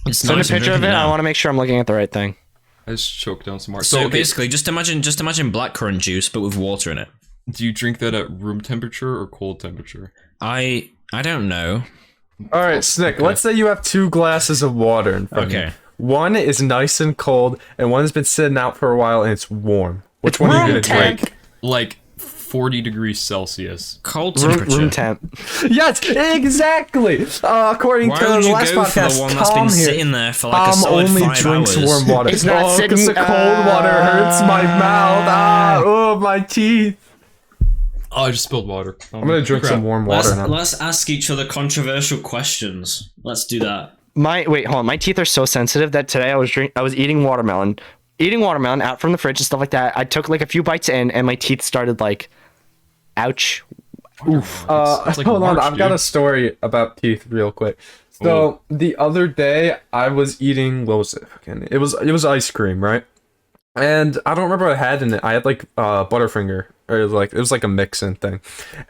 it's Send nice, a I'm picture of drinking it. I now. want to make sure I'm looking at the right thing. I just choked down some more. So okay, basically, just imagine blackcurrant juice, but with water in it. do you drink that at room temperature or cold temperature? I don't know. All right, Snick. Let's say you have 2 glasses of water in front of Okay. you. One is nice and cold, and one has been sitting out for a while and it's warm. Which one are you room gonna temp. drink? Like 40 degrees Celsius. Cold temperature. Room temp. Yes, exactly. According Why to would the you last go for podcast, the one that's Tom been here. sitting there for like a Tom solid only 5 drinks hours? warm water. It's not oh, sitting- the cold water hurts my mouth. Oh, my teeth. Oh, I just spilled water. Oh, I'm gonna drink some warm water now. Let's ask each other controversial questions. Let's do that. Hold on. My teeth are so sensitive that today I was eating watermelon out from the fridge and stuff like that. I took like a few bites in and my teeth started like, ouch. It's like Hold on, March, I've got dude. a story about teeth real quick. So the other day I was eating, what was it? Fucking, it was ice cream, right? And I don't remember what I had in it. I had like Butterfinger, or like it was like a mix-in thing.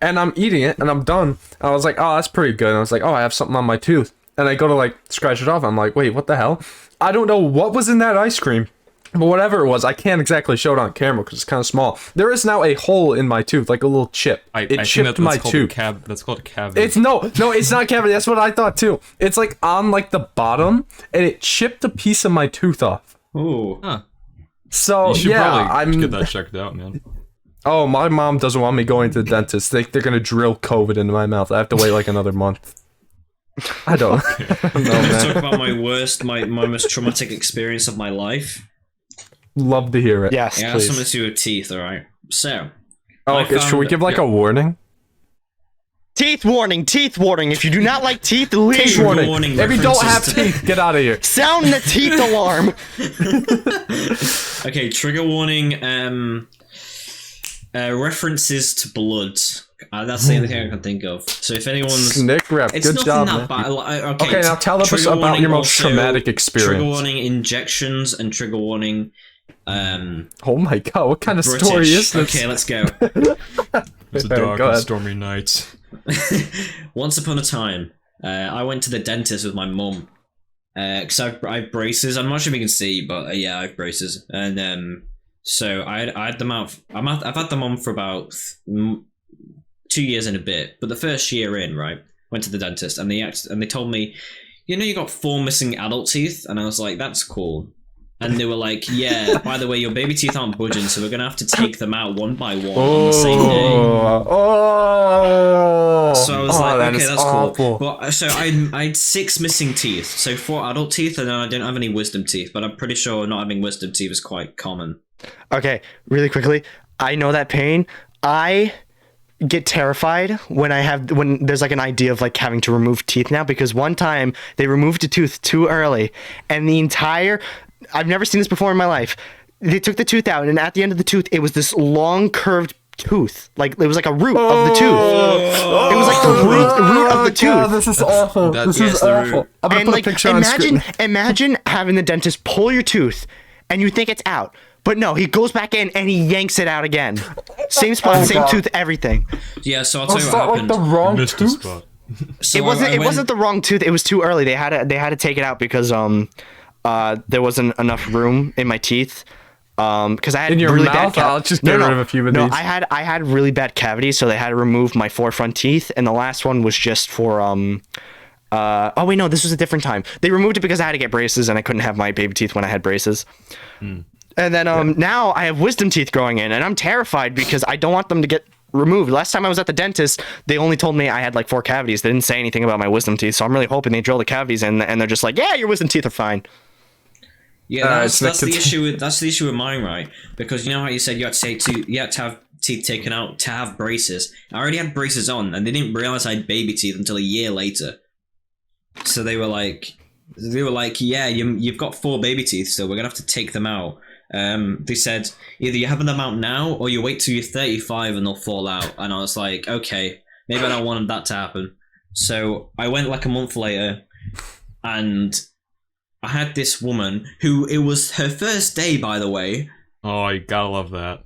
And I'm eating it and I'm done. I was like, oh, that's pretty good. And I was like, oh, I have something on my tooth. And I go to like scratch it off. I'm like, wait, what the hell? I don't know what was in that ice cream. But whatever it was, I can't exactly show it on camera because it's kind of small. There is now a hole in my tooth, like a little chip. I It think chipped my called tooth. that's called a cavity. It's no, it's not cavity. That's what I thought too. It's like on like the bottom, and it chipped a piece of my tooth off. Ooh. Huh. So You should yeah, probably get I'm. that checked out, man. Oh, my mom doesn't want me going to the dentist. They're gonna drill COVID into my mouth. I have to wait like another month. I don't. I don't know, Let's talk man. about my most traumatic experience of my life. Love to hear it. Yes, Yeah, it has please. something to do with teeth, alright? So, Oh, I okay, should we found- give like a warning? Teeth warning, teeth warning. If you do not like teeth, leave. Teeth Trigger warning. warning If you don't have references to- teeth, get out of here. Sound the teeth alarm. Okay, trigger warning, references to blood. That's the only thing I can think of. So if anyone's... Snikrep, It's good nothing job, that man. bad. Okay, now tell us trigger about warning your most also- traumatic Trigger experience. warning injections and trigger warning... Oh my god, what kind of British. story is this? Okay, let's go. It's a Go dark and ahead. stormy night. Once upon a time, I went to the dentist with my mum. Because I have braces. I'm not sure if you can see, but yeah, I have braces. And so I had them out. I've had them on for about 2 years and a bit. But the first year in, right, went to the dentist and they told me, you know, you got 4 missing adult teeth, and I was like, that's cool. and they were like, "Yeah, by the way, your baby teeth aren't budging, so we're gonna have to take them out one by one on the same day." So I was like, "Okay, that's cool." Well, so I had 6 missing teeth, so 4 adult teeth, and then I didn't have any wisdom teeth. But I'm pretty sure not having wisdom teeth is quite common. Okay, really quickly, I know that pain. I get terrified when there's like an idea of like having to remove teeth now, because one time they removed a tooth too early, and I've never seen this before in my life. They took the tooth out, and at the end of the tooth, it was this long curved tooth. Like it was like a root of the tooth. It was like the root of the tooth. God, this is awful. This is awful. I'm gonna put a picture on screen. Imagine having the dentist pull your tooth, and you think it's out. But no, he goes back in and he yanks it out again. Same spot, same tooth, everything. Yeah, so I'll tell you what happened. Like the wrong Missed a tooth? spot. So It wasn't the wrong tooth. It was too early. They had to take it out because there wasn't enough room in my teeth. Because I had In your really mouth? bad I'll just get rid of a few of these. I had really bad cavities, so they had to remove my 4 front teeth, and the last one was just for oh wait, no, this was a different time. They removed it because I had to get braces, and I couldn't have my baby teeth when I had braces. And then now I have wisdom teeth growing in, and I'm terrified because I don't want them to get removed. Last time I was at the dentist, they only told me I had like 4 cavities. They didn't say anything about my wisdom teeth, so I'm really hoping they drill the cavities in, and they're just like, yeah, your wisdom teeth are fine. Yeah, that's the issue. That's the issue with mine, right? Because you know how you said you had to have teeth taken out to have braces. I already had braces on, and they didn't realize I had baby teeth until a year later. So they were like, yeah, you've got 4 baby teeth, so we're gonna have to take them out. They said either you have them out now or you wait till you're 35 and they'll fall out. And I was like, okay, maybe I don't want that to happen. So I went like a month later, and I had this woman who, it was her first day, by the way. Oh, you gotta love that.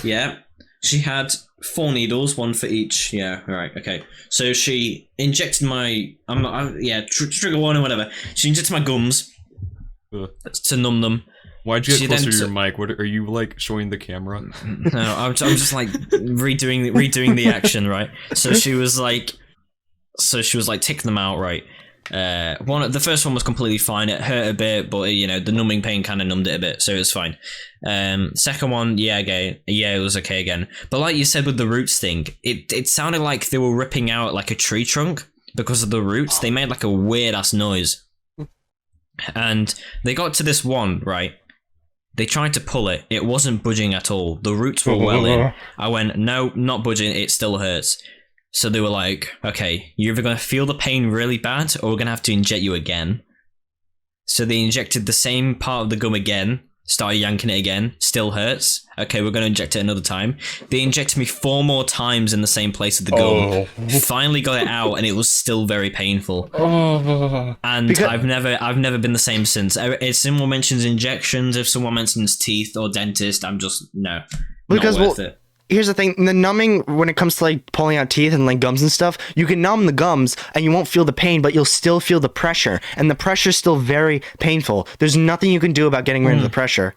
Yeah. She had 4 needles, 1 for each. Yeah, right, okay. So she injected my, trigger warning or whatever. She injected my gums to numb them. Why'd you get closer to your mic? What are you like showing the camera? No, I'm just like redoing the action, right? So she was like, taking them out, right? The first one was completely fine. It hurt a bit, but the numbing pain kind of numbed it a bit, so it was fine. Second one, it was okay again. But like you said with the roots thing, it sounded like they were ripping out like a tree trunk because of the roots. They made like a weird ass noise, and they got to this one, right? They tried to pull it. It wasn't budging at all. The roots were well in. I went, no, not budging. It still hurts. So they were like, okay, you're either going to feel the pain really bad or we're going to have to inject you again. So they injected the same part of the gum again, started yanking it again, still hurts. Okay, we're going to inject it another time. They injected me 4 more times in the same place of the gum. Finally got it out, and it was still very painful. And I've never been the same since. If someone mentions injections, if someone mentions teeth or dentist, I'm just, no, not worth it. Here's the thing, the numbing, when it comes to like pulling out teeth and like gums and stuff, you can numb the gums and you won't feel the pain, but you'll still feel the pressure, and the pressure's still very painful. There's nothing you can do about getting rid of the pressure.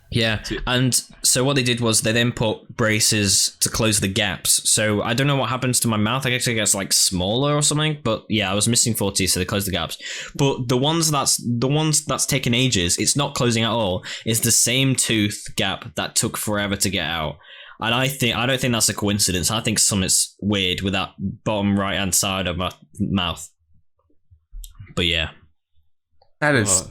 Yeah, and so what they did was they then put braces to close the gaps. So I don't know what happens to my mouth. I guess it gets like smaller or something. But yeah, I was missing 4 teeth, so they closed the gaps. But the ones that's taken ages, it's not closing at all. It's the same tooth gap that took forever to get out. And I don't think that's a coincidence. I think something's weird with that bottom right hand side of my mouth. But yeah. That is.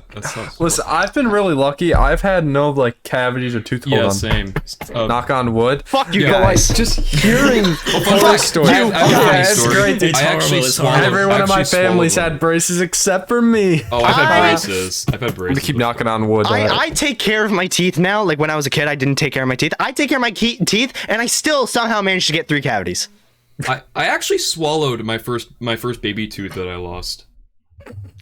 Listen, I've been really lucky. I've had no like cavities or tooth. Yeah, same. Knock on wood. Fuck you guys. Like, just hearing horror stories. It's great. It's horrible. Every one of my family's had braces except for me. Oh, I've had braces. I'm gonna keep knocking on wood. I take care of my teeth now. Like when I was a kid, I didn't take care of my teeth. I take care of my teeth, and I still somehow managed to get 3 cavities. I actually swallowed my first baby tooth that I lost.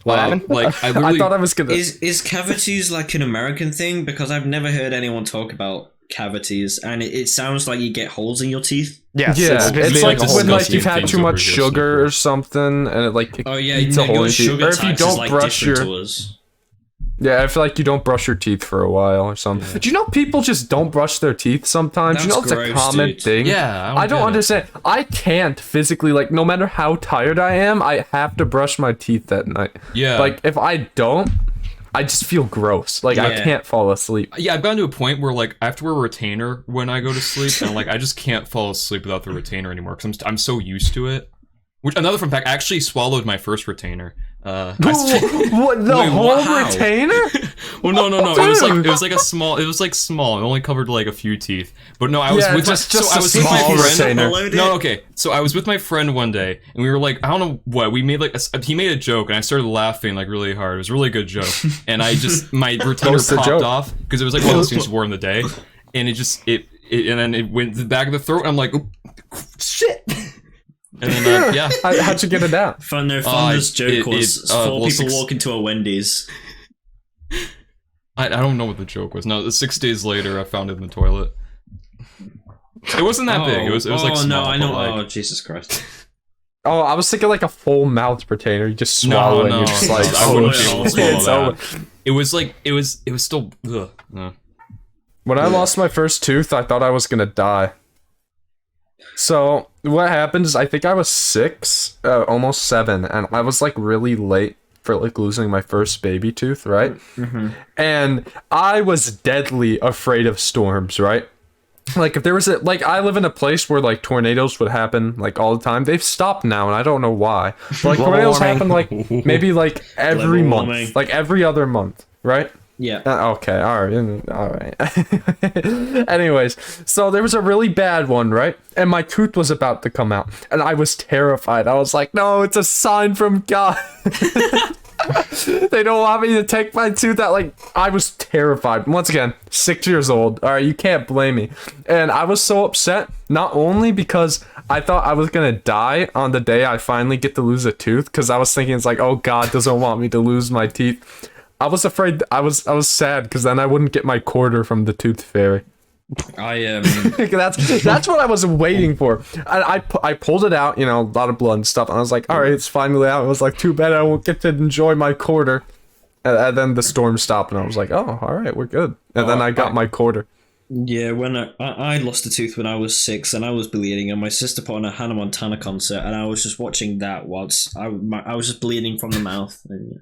What happened? Like I thought I was gonna. Is cavities like an American thing? Because I've never heard anyone talk about cavities, and it sounds like you get holes in your teeth. Yes, yeah, it's like when like you've had things too much here, sugar or something, and it like eats a hole in your teeth. Or if you don't brush your. Yeah, I feel like you don't brush your teeth for a while or something. Yeah. Do you know people just don't brush their teeth sometimes? That's you know it's gross, a common dude. thing? Yeah, I don't understand. I can't physically, like, no matter how tired I am, I have to brush my teeth at night. Yeah. Like, if I don't, I just feel gross. Like I Yeah. can't fall asleep. Yeah, I've gotten to a point where like I have to wear a retainer when I go to sleep, and like I just can't fall asleep without the retainer anymore because I'm so used to it. Which another fun fact, I actually swallowed my first retainer. What the Wait, whole how? retainer? Well, no. It was Dude. like small. It only covered like a few teeth. But no, I was Yeah, with just my, a I was with my small friend. retainer. No, okay. So I was with my friend one day, and we were like, I don't know what we made. Like he made a joke, and I started laughing like really hard. It was a really good joke, and I just my retainer was the popped joke? off because it was like one of those things you wore in the day, and it and then it went to the back of the throat. And I'm like, "Oop, shit. And then yeah. How'd you get it out? Their fondest joke was four well, people walk into a Wendy's. I don't know what the joke was. No, 6 days later, I found it in the toilet. It wasn't that big. It was like small. no, I know. But, like, Oh, Jesus Christ. Oh, I was thinking like a full mouth retainer. You just swallow it. And you're just like, I wouldn't be able to swallow it's that. over. It was like it was still. Ugh, no. When I lost my first tooth, I thought I was gonna die. So what happened is I think I was 6, almost 7, and I was like really late for like losing my first baby tooth, right? Mm-hmm. And I was deadly afraid of storms, right? Like if there was I live in a place where like tornadoes would happen like all the time. They've stopped now, and I don't know why. But, like tornadoes happen like maybe like every Global month, warming. like every other month, right? Yeah. Okay, all right. Anyways, so there was a really bad one, right? And my tooth was about to come out, and I was terrified. I was like, no, it's a sign from God. They don't want me to take my tooth out. Like, I was terrified. Once again, 6 years old. All right, you can't blame me. And I was so upset, not only because I thought I was gonna die on the day I finally get to lose a tooth, because I was thinking it's like, oh, God doesn't want me to lose my teeth. I was afraid. I was sad because then I wouldn't get my quarter from the tooth fairy. That's what I was waiting for. I pulled it out, you know, a lot of blood and stuff, and I was like, all right, it's finally out. It was like, too bad I won't get to enjoy my quarter. And then the storm stopped, and I was like, oh, all right, we're good. And then I got my quarter. Yeah, when I lost a tooth when I was 6 and I was bleeding, and my sister put on a Hannah Montana concert, and I was just watching that whilst I was just bleeding from the mouth. And,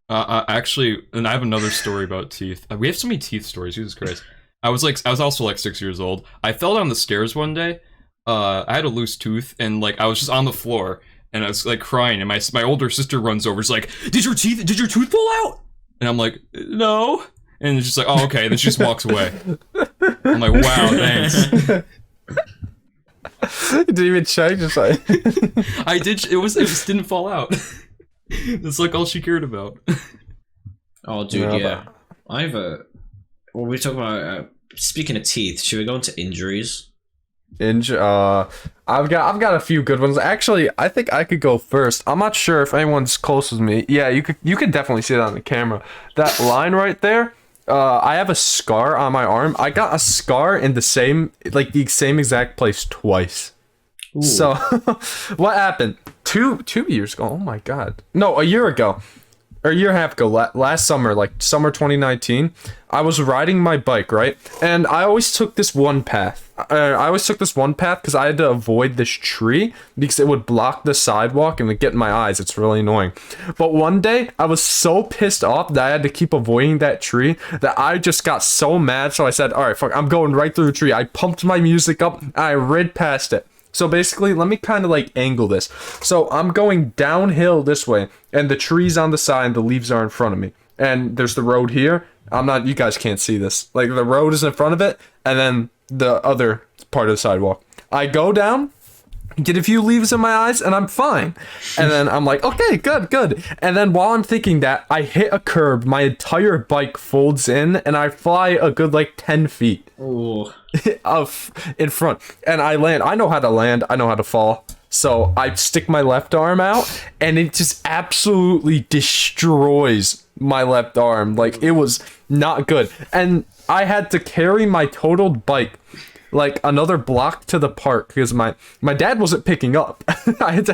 Actually, and I have another story about teeth. We have so many teeth stories. Jesus Christ. I was also like 6 years old. I fell down the stairs one day. I had a loose tooth, and like I was just on the floor, and I was like crying, and my older sister runs over. She's like, "Did your tooth fall out?" And I'm like, "No." And it's just like, "Oh, okay." And then she just walks away. I'm like, "Wow, thanks." You didn't even check, just like I did. It just didn't fall out. That's like all she cared about. oh, dude, Yeah, I have a. Well, we're talking about. Speaking of teeth, should we go into injuries? I've got a few good ones. Actually, I think I could go first. I'm not sure if anyone's close with me. Yeah, you could definitely see it on the camera. That line right there. I have a scar on my arm. I got a scar in the same exact place twice. Ooh. So, what happened? Two years ago. Oh my God. No, a year ago. Or a year and a half ago, last summer, like summer 2019, I was riding my bike, right? And I always took this one path. Because I had to avoid this tree because it would block the sidewalk and would get in my eyes. It's really annoying. But one day, I was so pissed off that I had to keep avoiding that tree that I just got so mad. So I said, all right, fuck, I'm going right through the tree. I pumped my music up and I rid past it. So basically, let me kind of like angle this. So I'm going downhill this way, and the tree's on the side, and the leaves are in front of me. And there's the road here. You guys can't see this. Like the road is in front of it, and then the other part of the sidewalk. I go down, get a few leaves in my eyes, and I'm fine. And then I'm like, okay, good. And then while I'm thinking that, I hit a curb, my entire bike folds in, and I fly a good like 10 feet. Ooh. In front, and I land. I know how to land. I know how to fall. So I stick my left arm out, and it just absolutely destroys my left arm. Like it was not good, and I had to carry my totaled bike like another block to the park because my dad wasn't picking up. I had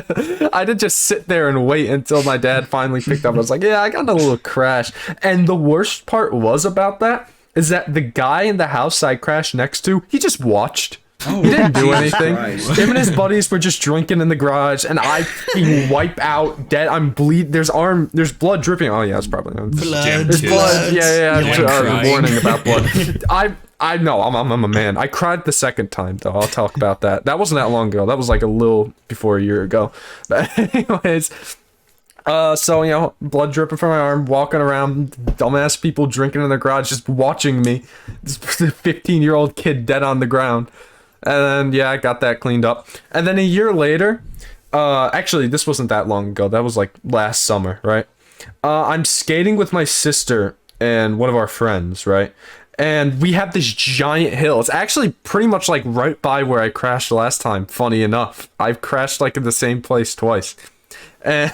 to just sit there and wait until my dad finally picked up. I was like, yeah, I got a little crash, and the worst part was about that is that the guy in the house I crashed next to, he just watched. He didn't do anything. Christ. Him and his buddies were just drinking in the garage, and I fucking wipe out dead. I'm bleed. There's blood dripping. Oh yeah, it's probably there's blood. Yeah. You're crying. Warning about blood. I know. I'm a man. I cried the second time though. I'll talk about that. That wasn't that long ago. That was like a little before a year ago. But anyways. So, you know, blood dripping from my arm, walking around, dumbass people drinking in their garage, just watching me. This 15-year-old kid dead on the ground. And then, yeah, I got that cleaned up. And then a year later, actually, this wasn't that long ago. That was like last summer, right? I'm skating with my sister and one of our friends, right? And we have this giant hill. It's actually pretty much like right by where I crashed last time, funny enough. I've crashed like in the same place twice. And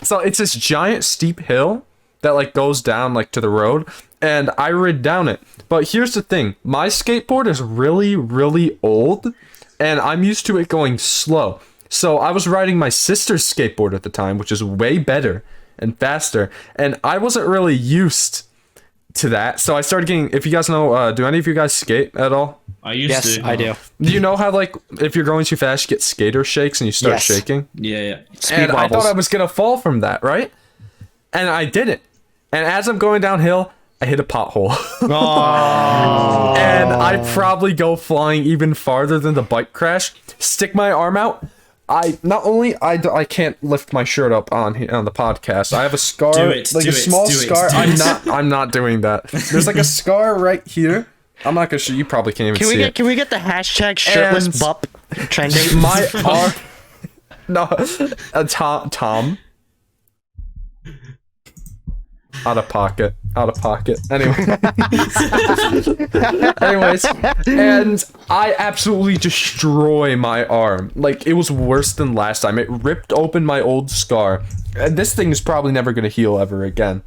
so it's this giant steep hill that like goes down like to the road, and I rid down it. But here's the thing, my skateboard is really, really old, and I'm used to it going slow. So I was riding my sister's skateboard at the time, which is way better and faster, and I wasn't really used to that. So I started getting, if you guys know, do any of you guys skate at all? I used Yes, to. I do. Do you know how like if you're going too fast, you get skater shakes and you start Yes. shaking? Yeah. And I wobbles. thought I was gonna fall from that, right? And I didn't. And as I'm going downhill, I hit a pothole. And I probably go flying even farther than the bike crash. Stick my arm out. I can't lift my shirt up on the podcast. I have a scar, Do it, like do a it, small do it, scar. do it. I'm not doing that. There's like a scar right here. I'm not gonna show you. Probably can't even see it. Can we get the hashtag shirtless And- bup trending? My arm. No, Tom. Out of pocket. Anyway. Anyways, and I absolutely destroy my arm. Like, it was worse than last time. It ripped open my old scar. And this thing is probably never gonna heal ever again.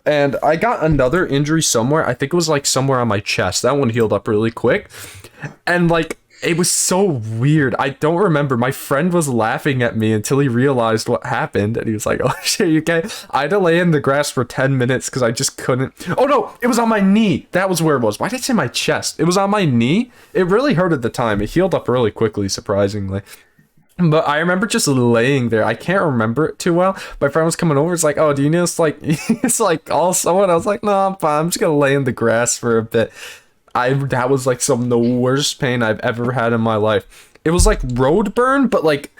And I got another injury somewhere. I think it was like somewhere on my chest. That one healed up really quick. And like, it was so weird. I don't remember. My friend was laughing at me until he realized what happened. And he was like, oh shit, you okay? I had to lay in the grass for 10 minutes because I just couldn't. Oh no, it was on my knee. That was where it was. Why did I say my chest? It was on my knee. It really hurt at the time. It healed up really quickly, surprisingly. But I remember just laying there. I can't remember it too well. My friend was coming over. It's like, oh, do you need us like, it's like also. And I was like, no, I'm fine. I'm just gonna lay in the grass for a bit. That was like some of the worst pain I've ever had in my life. It was like road burn, but like,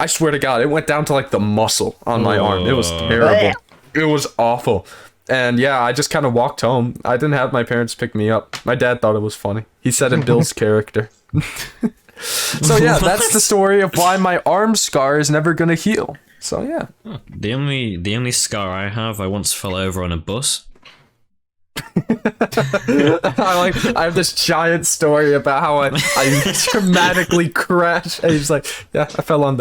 I swear to God, it went down to like the muscle on my arm. It was terrible. It was awful. And yeah, I just kind of walked home. I didn't have my parents pick me up. My dad thought it was funny. He said it builds character. So yeah, that's the story of why my arm scar is never gonna heal. So yeah. The only scar I have, I once fell over on a bus. I have this giant story about how I dramatically crashed. And he's like, yeah, I fell on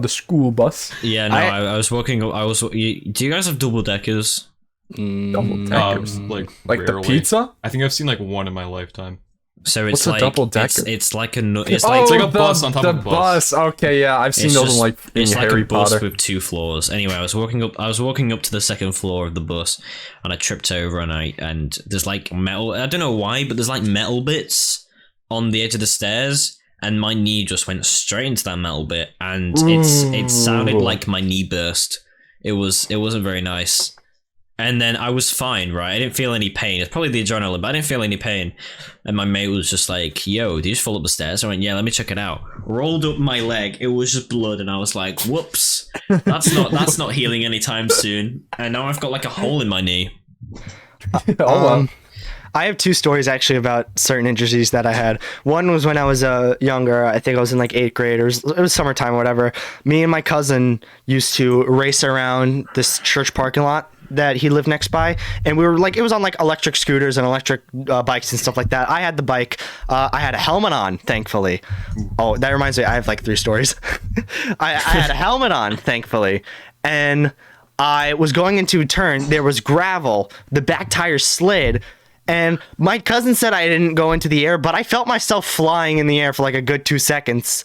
the school bus. Yeah, no, I was walking up. Do you guys have double deckers? Double deckers. Like Like the rarely. pizza? I think I've seen like one in my lifetime. So it's What's a like double-decker? It's like a it's Oh, like like a bus on top the of a bus. Okay, yeah, I've seen it's those just- in like in it's Harry like a bus Potter. with 2 floors. Anyway, I was walking up to the second floor of the bus, and I tripped over, and there's like metal. I don't know why, but there's like metal bits on the edge of the stairs, and my knee just went straight into that metal bit, and it sounded like my knee burst. It wasn't very nice. And then I was fine, right? I didn't feel any pain. It's probably the adrenaline, but I didn't feel any pain. And my mate was just like, yo, did you just fall up the stairs? I went, yeah, let me check it out. Rolled up my leg. It was just blood. And I was like, whoops, that's not healing anytime soon. And now I've got like a hole in my knee. Oh well. I have 2 stories actually about certain injuries that I had. One was when I was younger. I think I was in like 8th grade, or it was summertime or whatever. Me and my cousin used to race around this church parking lot that he lived next by, and we were like, it was on like electric scooters and electric bikes and stuff like that. I had the bike. I had a helmet on, thankfully. Oh, that reminds me, I have like 3 stories. I had a helmet on, thankfully, and I was going into a turn. There was gravel. The back tire slid. And my cousin said I didn't go into the air, but I felt myself flying in the air for like a good 2 seconds.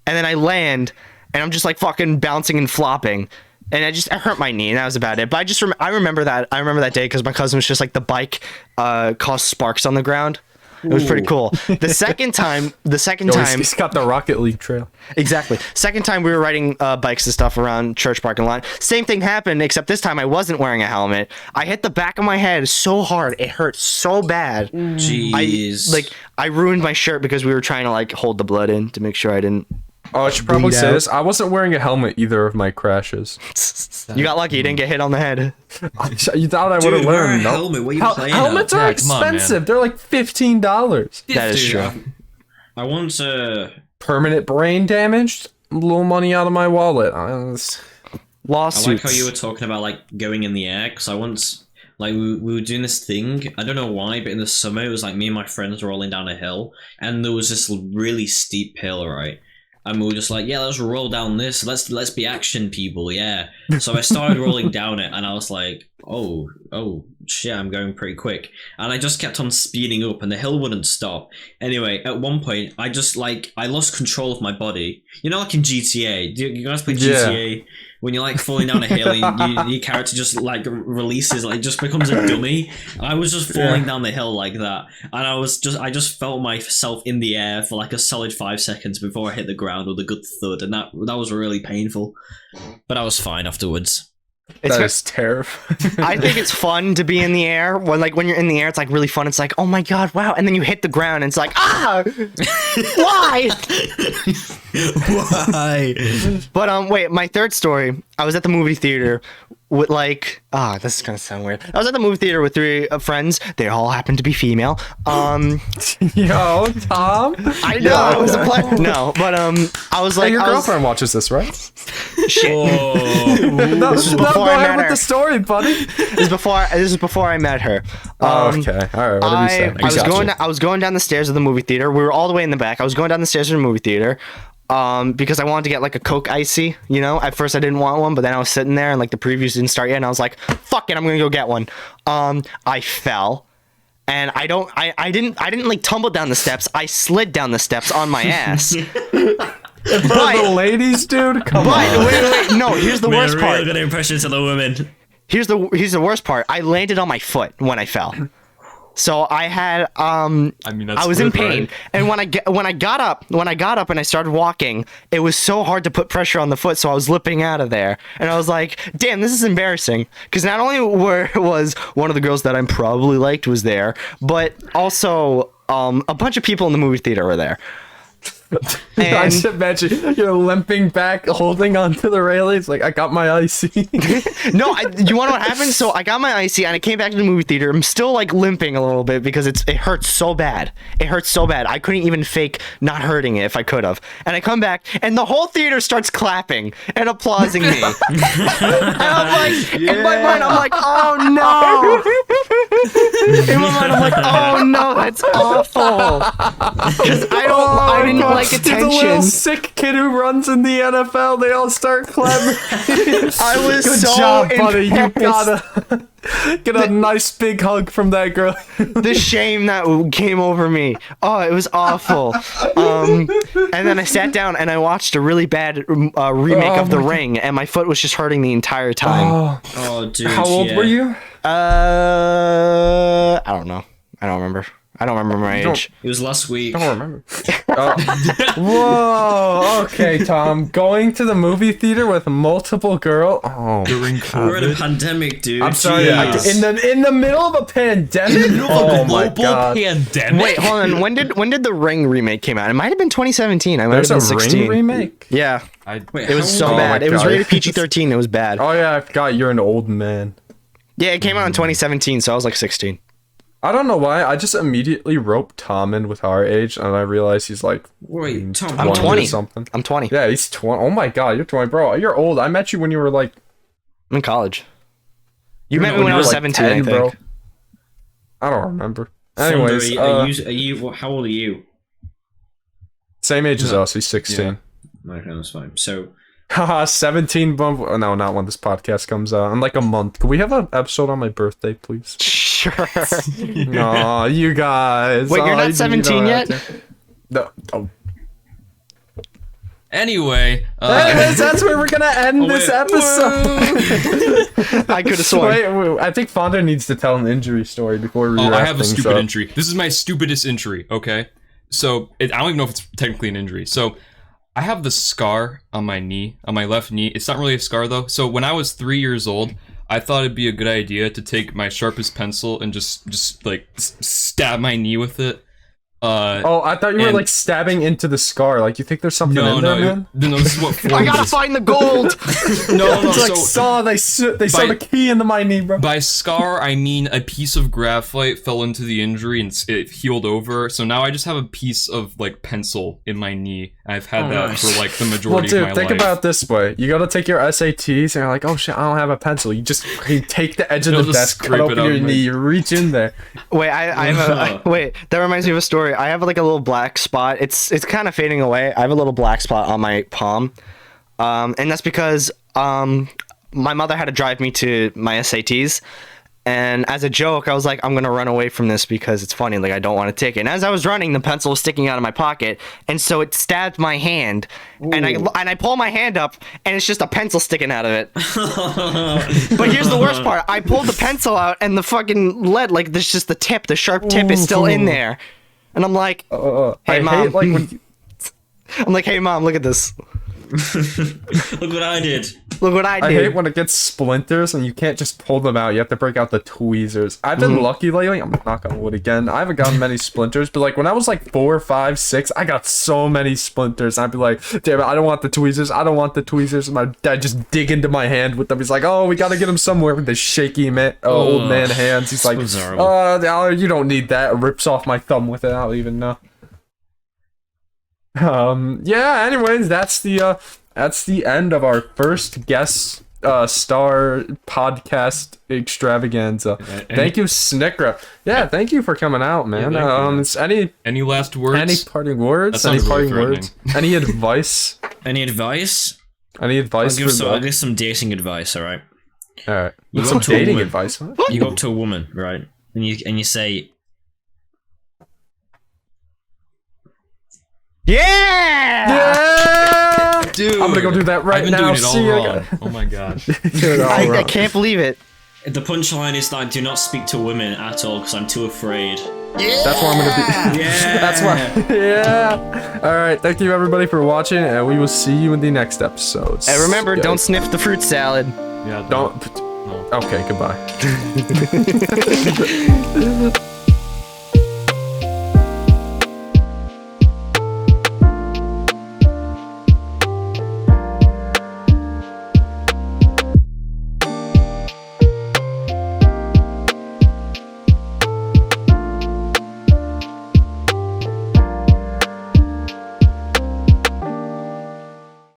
And then I land, and I'm just like fucking bouncing and flopping. And I hurt my knee, and that was about it. But I just I remember that day because my cousin was just like, the bike caused sparks on the ground. It was pretty cool. The second time, He's got the Rocket League trail. exactly. Second time we were riding bikes and stuff around church parking lot. Same thing happened, except this time I wasn't wearing a helmet. I hit the back of my head so hard, it hurt so bad. Jeez. I ruined my shirt because we were trying to like hold the blood in to make sure I didn't. Oh, I should probably Bleed say out. this. I wasn't wearing a helmet either of my crashes. You got lucky. You didn't get hit on the head. You thought I would have Dude, wear a learned? helmet. What are you playing helmets at? are Yeah, come on, man. expensive. They're like $15. That is Dude, true. I want to. Permanent brain damage. A little money out of my wallet. I Lawsuits. like how you were talking about like going in the air because I once like we were doing this thing. I don't know why, but in the summer it was like me and my friends were rolling down a hill, and there was this really steep hill, right? And we were just like, yeah, let's roll down this. Let's be action people, yeah. So I started rolling down it, and I was like, oh shit, I'm going pretty quick. And I just kept on speeding up, and the hill wouldn't stop. Anyway, at one point, I lost control of my body. You know, like in GTA. Do you guys play GTA? When you're like falling down a hill, your character just like releases, like just becomes a dummy. I was just falling down the hill like that, and I just felt myself in the air for like a solid 5 seconds before I hit the ground with a good thud, and that was really painful. But I was fine afterwards. It's That is terrifying. I think it's fun to be in the air. When you're in the air, it's like really fun. It's like, oh my god, wow! And then you hit the ground, and it's like, ah, why? Why? But wait, my third story. I was at the movie theater with this is gonna sound weird. I was at the movie theater with three friends. They all happened to be female. Yo, Tom. I know it was a play. No, but I was like, Hey, your I was- girlfriend watches this, right? Shit. No, This is no, before go I ahead met with her. the story, buddy. This is before I met her. Oh, okay. All right. What did he say? I was going down the stairs of the movie theater. We were all the way in the back. I was going down the stairs of the movie theater. Because I wanted to get like a Coke Icy, you know. At first I didn't want one, but then I was sitting there and like the previews didn't start yet, and I was like, "Fuck it, I'm gonna go get one." I fell, and I didn't like tumble down the steps. I slid down the steps on my ass. For the ladies, dude. Come But on. wait, no. Here's the worst part. Really good impression to the women. Here's the worst part. I landed on my foot when I fell. So I had I mean, that's I was in good, pain, right? and when I got up and I started walking, it was so hard to put pressure on the foot, so I was lipping out of there, and I was like, "Damn, this is embarrassing." Because not only was one of the girls that I probably liked was there, but also a bunch of people in the movie theater were there. I And just imagine you're limping back, holding onto the railings, like I got my icy. no, you want to know what happened? So I got my icy and I came back to the movie theater. I'm still like limping a little bit because it hurts so bad. It hurts so bad. I couldn't even fake not hurting it if I could have. And I come back and the whole theater starts clapping and applauding me. And I'm like, in my mind, I'm like, oh no. In my mind, I'm like, oh no, that's awful. Because I didn't like It's a little attention. sick kid who runs in the NFL. They all start clapping. I was Good so job, buddy. You embarrassed. gotta get a nice big hug from that girl. The shame that came over me. Oh, it was awful. And then I sat down and I watched a really bad remake of The Ring, and my foot was just hurting the entire time. Oh, dude. How old yeah. were you? I don't know. I don't remember. I don't remember my age. It was last week. I don't remember. Whoa. Okay, Tom. Going to the movie theater with multiple girl. Oh, During We're in a COVID. pandemic, dude. I'm sorry. Jeez. In the middle of a pandemic. Oh my god. Pandemic. Wait, hold on. When did The Ring remake came out? It might have been 2017. I might There's have a been 16. Ring remake. Yeah, Wait, it was so Oh bad. my It was God. rated PG-13. It was bad. Oh yeah, I forgot you're an old man. Yeah, it came out in 2017, so I was like 16. I don't know why. I just immediately roped Tom in with our age, and I realized he's like Wait, Tom. I'm 20 or 20. something. I'm 20. Yeah, he's 20. Oh my god, you're 20, bro. You're old. I met you when you were like. I'm in college. You met No, me when I you was were, 17, like, 10, I think. bro. I don't remember. Thunder, Anyways, are you? How old are you? same age as us. He's 16. Okay, that's fine. So, Haha, 17 bump. Oh, no, not when this podcast comes out. In like a month. Can we have an episode on my birthday, please? Sure. No, you guys. Wait, you're Oh, not you 17 don't yet? have to- No. Oh. Anyway, Anyways, that's where we're gonna end this wait. episode. I could have sworn. Wait, I think Fonda needs to tell an injury story before we wrap I have a things stupid up. injury. This is my stupidest injury, okay? So, I don't even know if it's technically an injury. So, I have this scar on my knee, on my left knee. It's not really a scar, though. So, when I was 3 years old, I thought it'd be a good idea to take my sharpest pencil and just like, stab my knee with it. I thought you were and- like stabbing into the scar. Like, you think there's something in there, man? No, this is what formed I gotta this. find the gold. No, It's like so they sewed a key into my knee, bro. by scar, I mean a piece of graphite fell into the injury and it healed over. So now I just have a piece of like pencil in my knee. I've had that nice. for like the Well, majority dude, of my think life. about it this way. You gotta take your SATs, and you're like, oh shit, I don't have a pencil. You just take the edge of You'll the just desk, cut scrape it open out your of my- knee, you reach in there. Wait, I have a wait. That reminds me of a story. I have like a little black spot. It's kind of fading away. I have a little black spot on my palm, and that's because my mother had to drive me to my SATs. And as a joke, I was like, I'm gonna run away from this because it's funny. Like, I don't want to take it. And as I was running, the pencil was sticking out of my pocket, and so it stabbed my hand. And I pull my hand up, and it's just a pencil sticking out of it. But here's the worst part: I pulled the pencil out, and the fucking lead, like, there's just the tip, the sharp tip, is still in there. And I'm like, hey, I Mom. hate like when I'm like, hey, Mom, look at this. Look what I did. Look what I I did. hate when it gets splinters and you can't just pull them out. You have to break out the tweezers. I've been lucky lately. I'm knock on wood again. I haven't gotten many splinters, but like when I was like 4, 5, 6, I got so many splinters. I'd be like, damn it, I don't want the tweezers. I don't want the tweezers. And my dad just dig into my hand with them. He's like, oh, we gotta get him somewhere with the shaky old man hands. He's like, Sounds horrible. you don't need that. Rips off my thumb with it. I don't even know. Yeah, anyways, that's the end of our first guest star podcast extravaganza. Thank you, Snikrep. Yeah, thank you for coming out, man. Yeah, thank you. Is Any last words? any parting words? That Any sounds really parting words? Any advice? Any advice? Any advice for I'll give some dating advice. All right. All right. You What's go some to a dating woman. advice? Huh? You go up to a woman, right? And you say, Yeah! Yeah! Dude, I'm gonna go do that right I've been now. doing it all See you wrong. guys. Oh my god. Dude, all I right. can't believe it. the punchline is that I do not speak to women at all because I'm too afraid. That's why I'm gonna be. Yeah. That's why. Yeah. All right. Thank you everybody for watching, and we will see you in the next episode. And remember, Yeah. don't sniff the fruit salad. Yeah, Don't. No. Okay. Goodbye.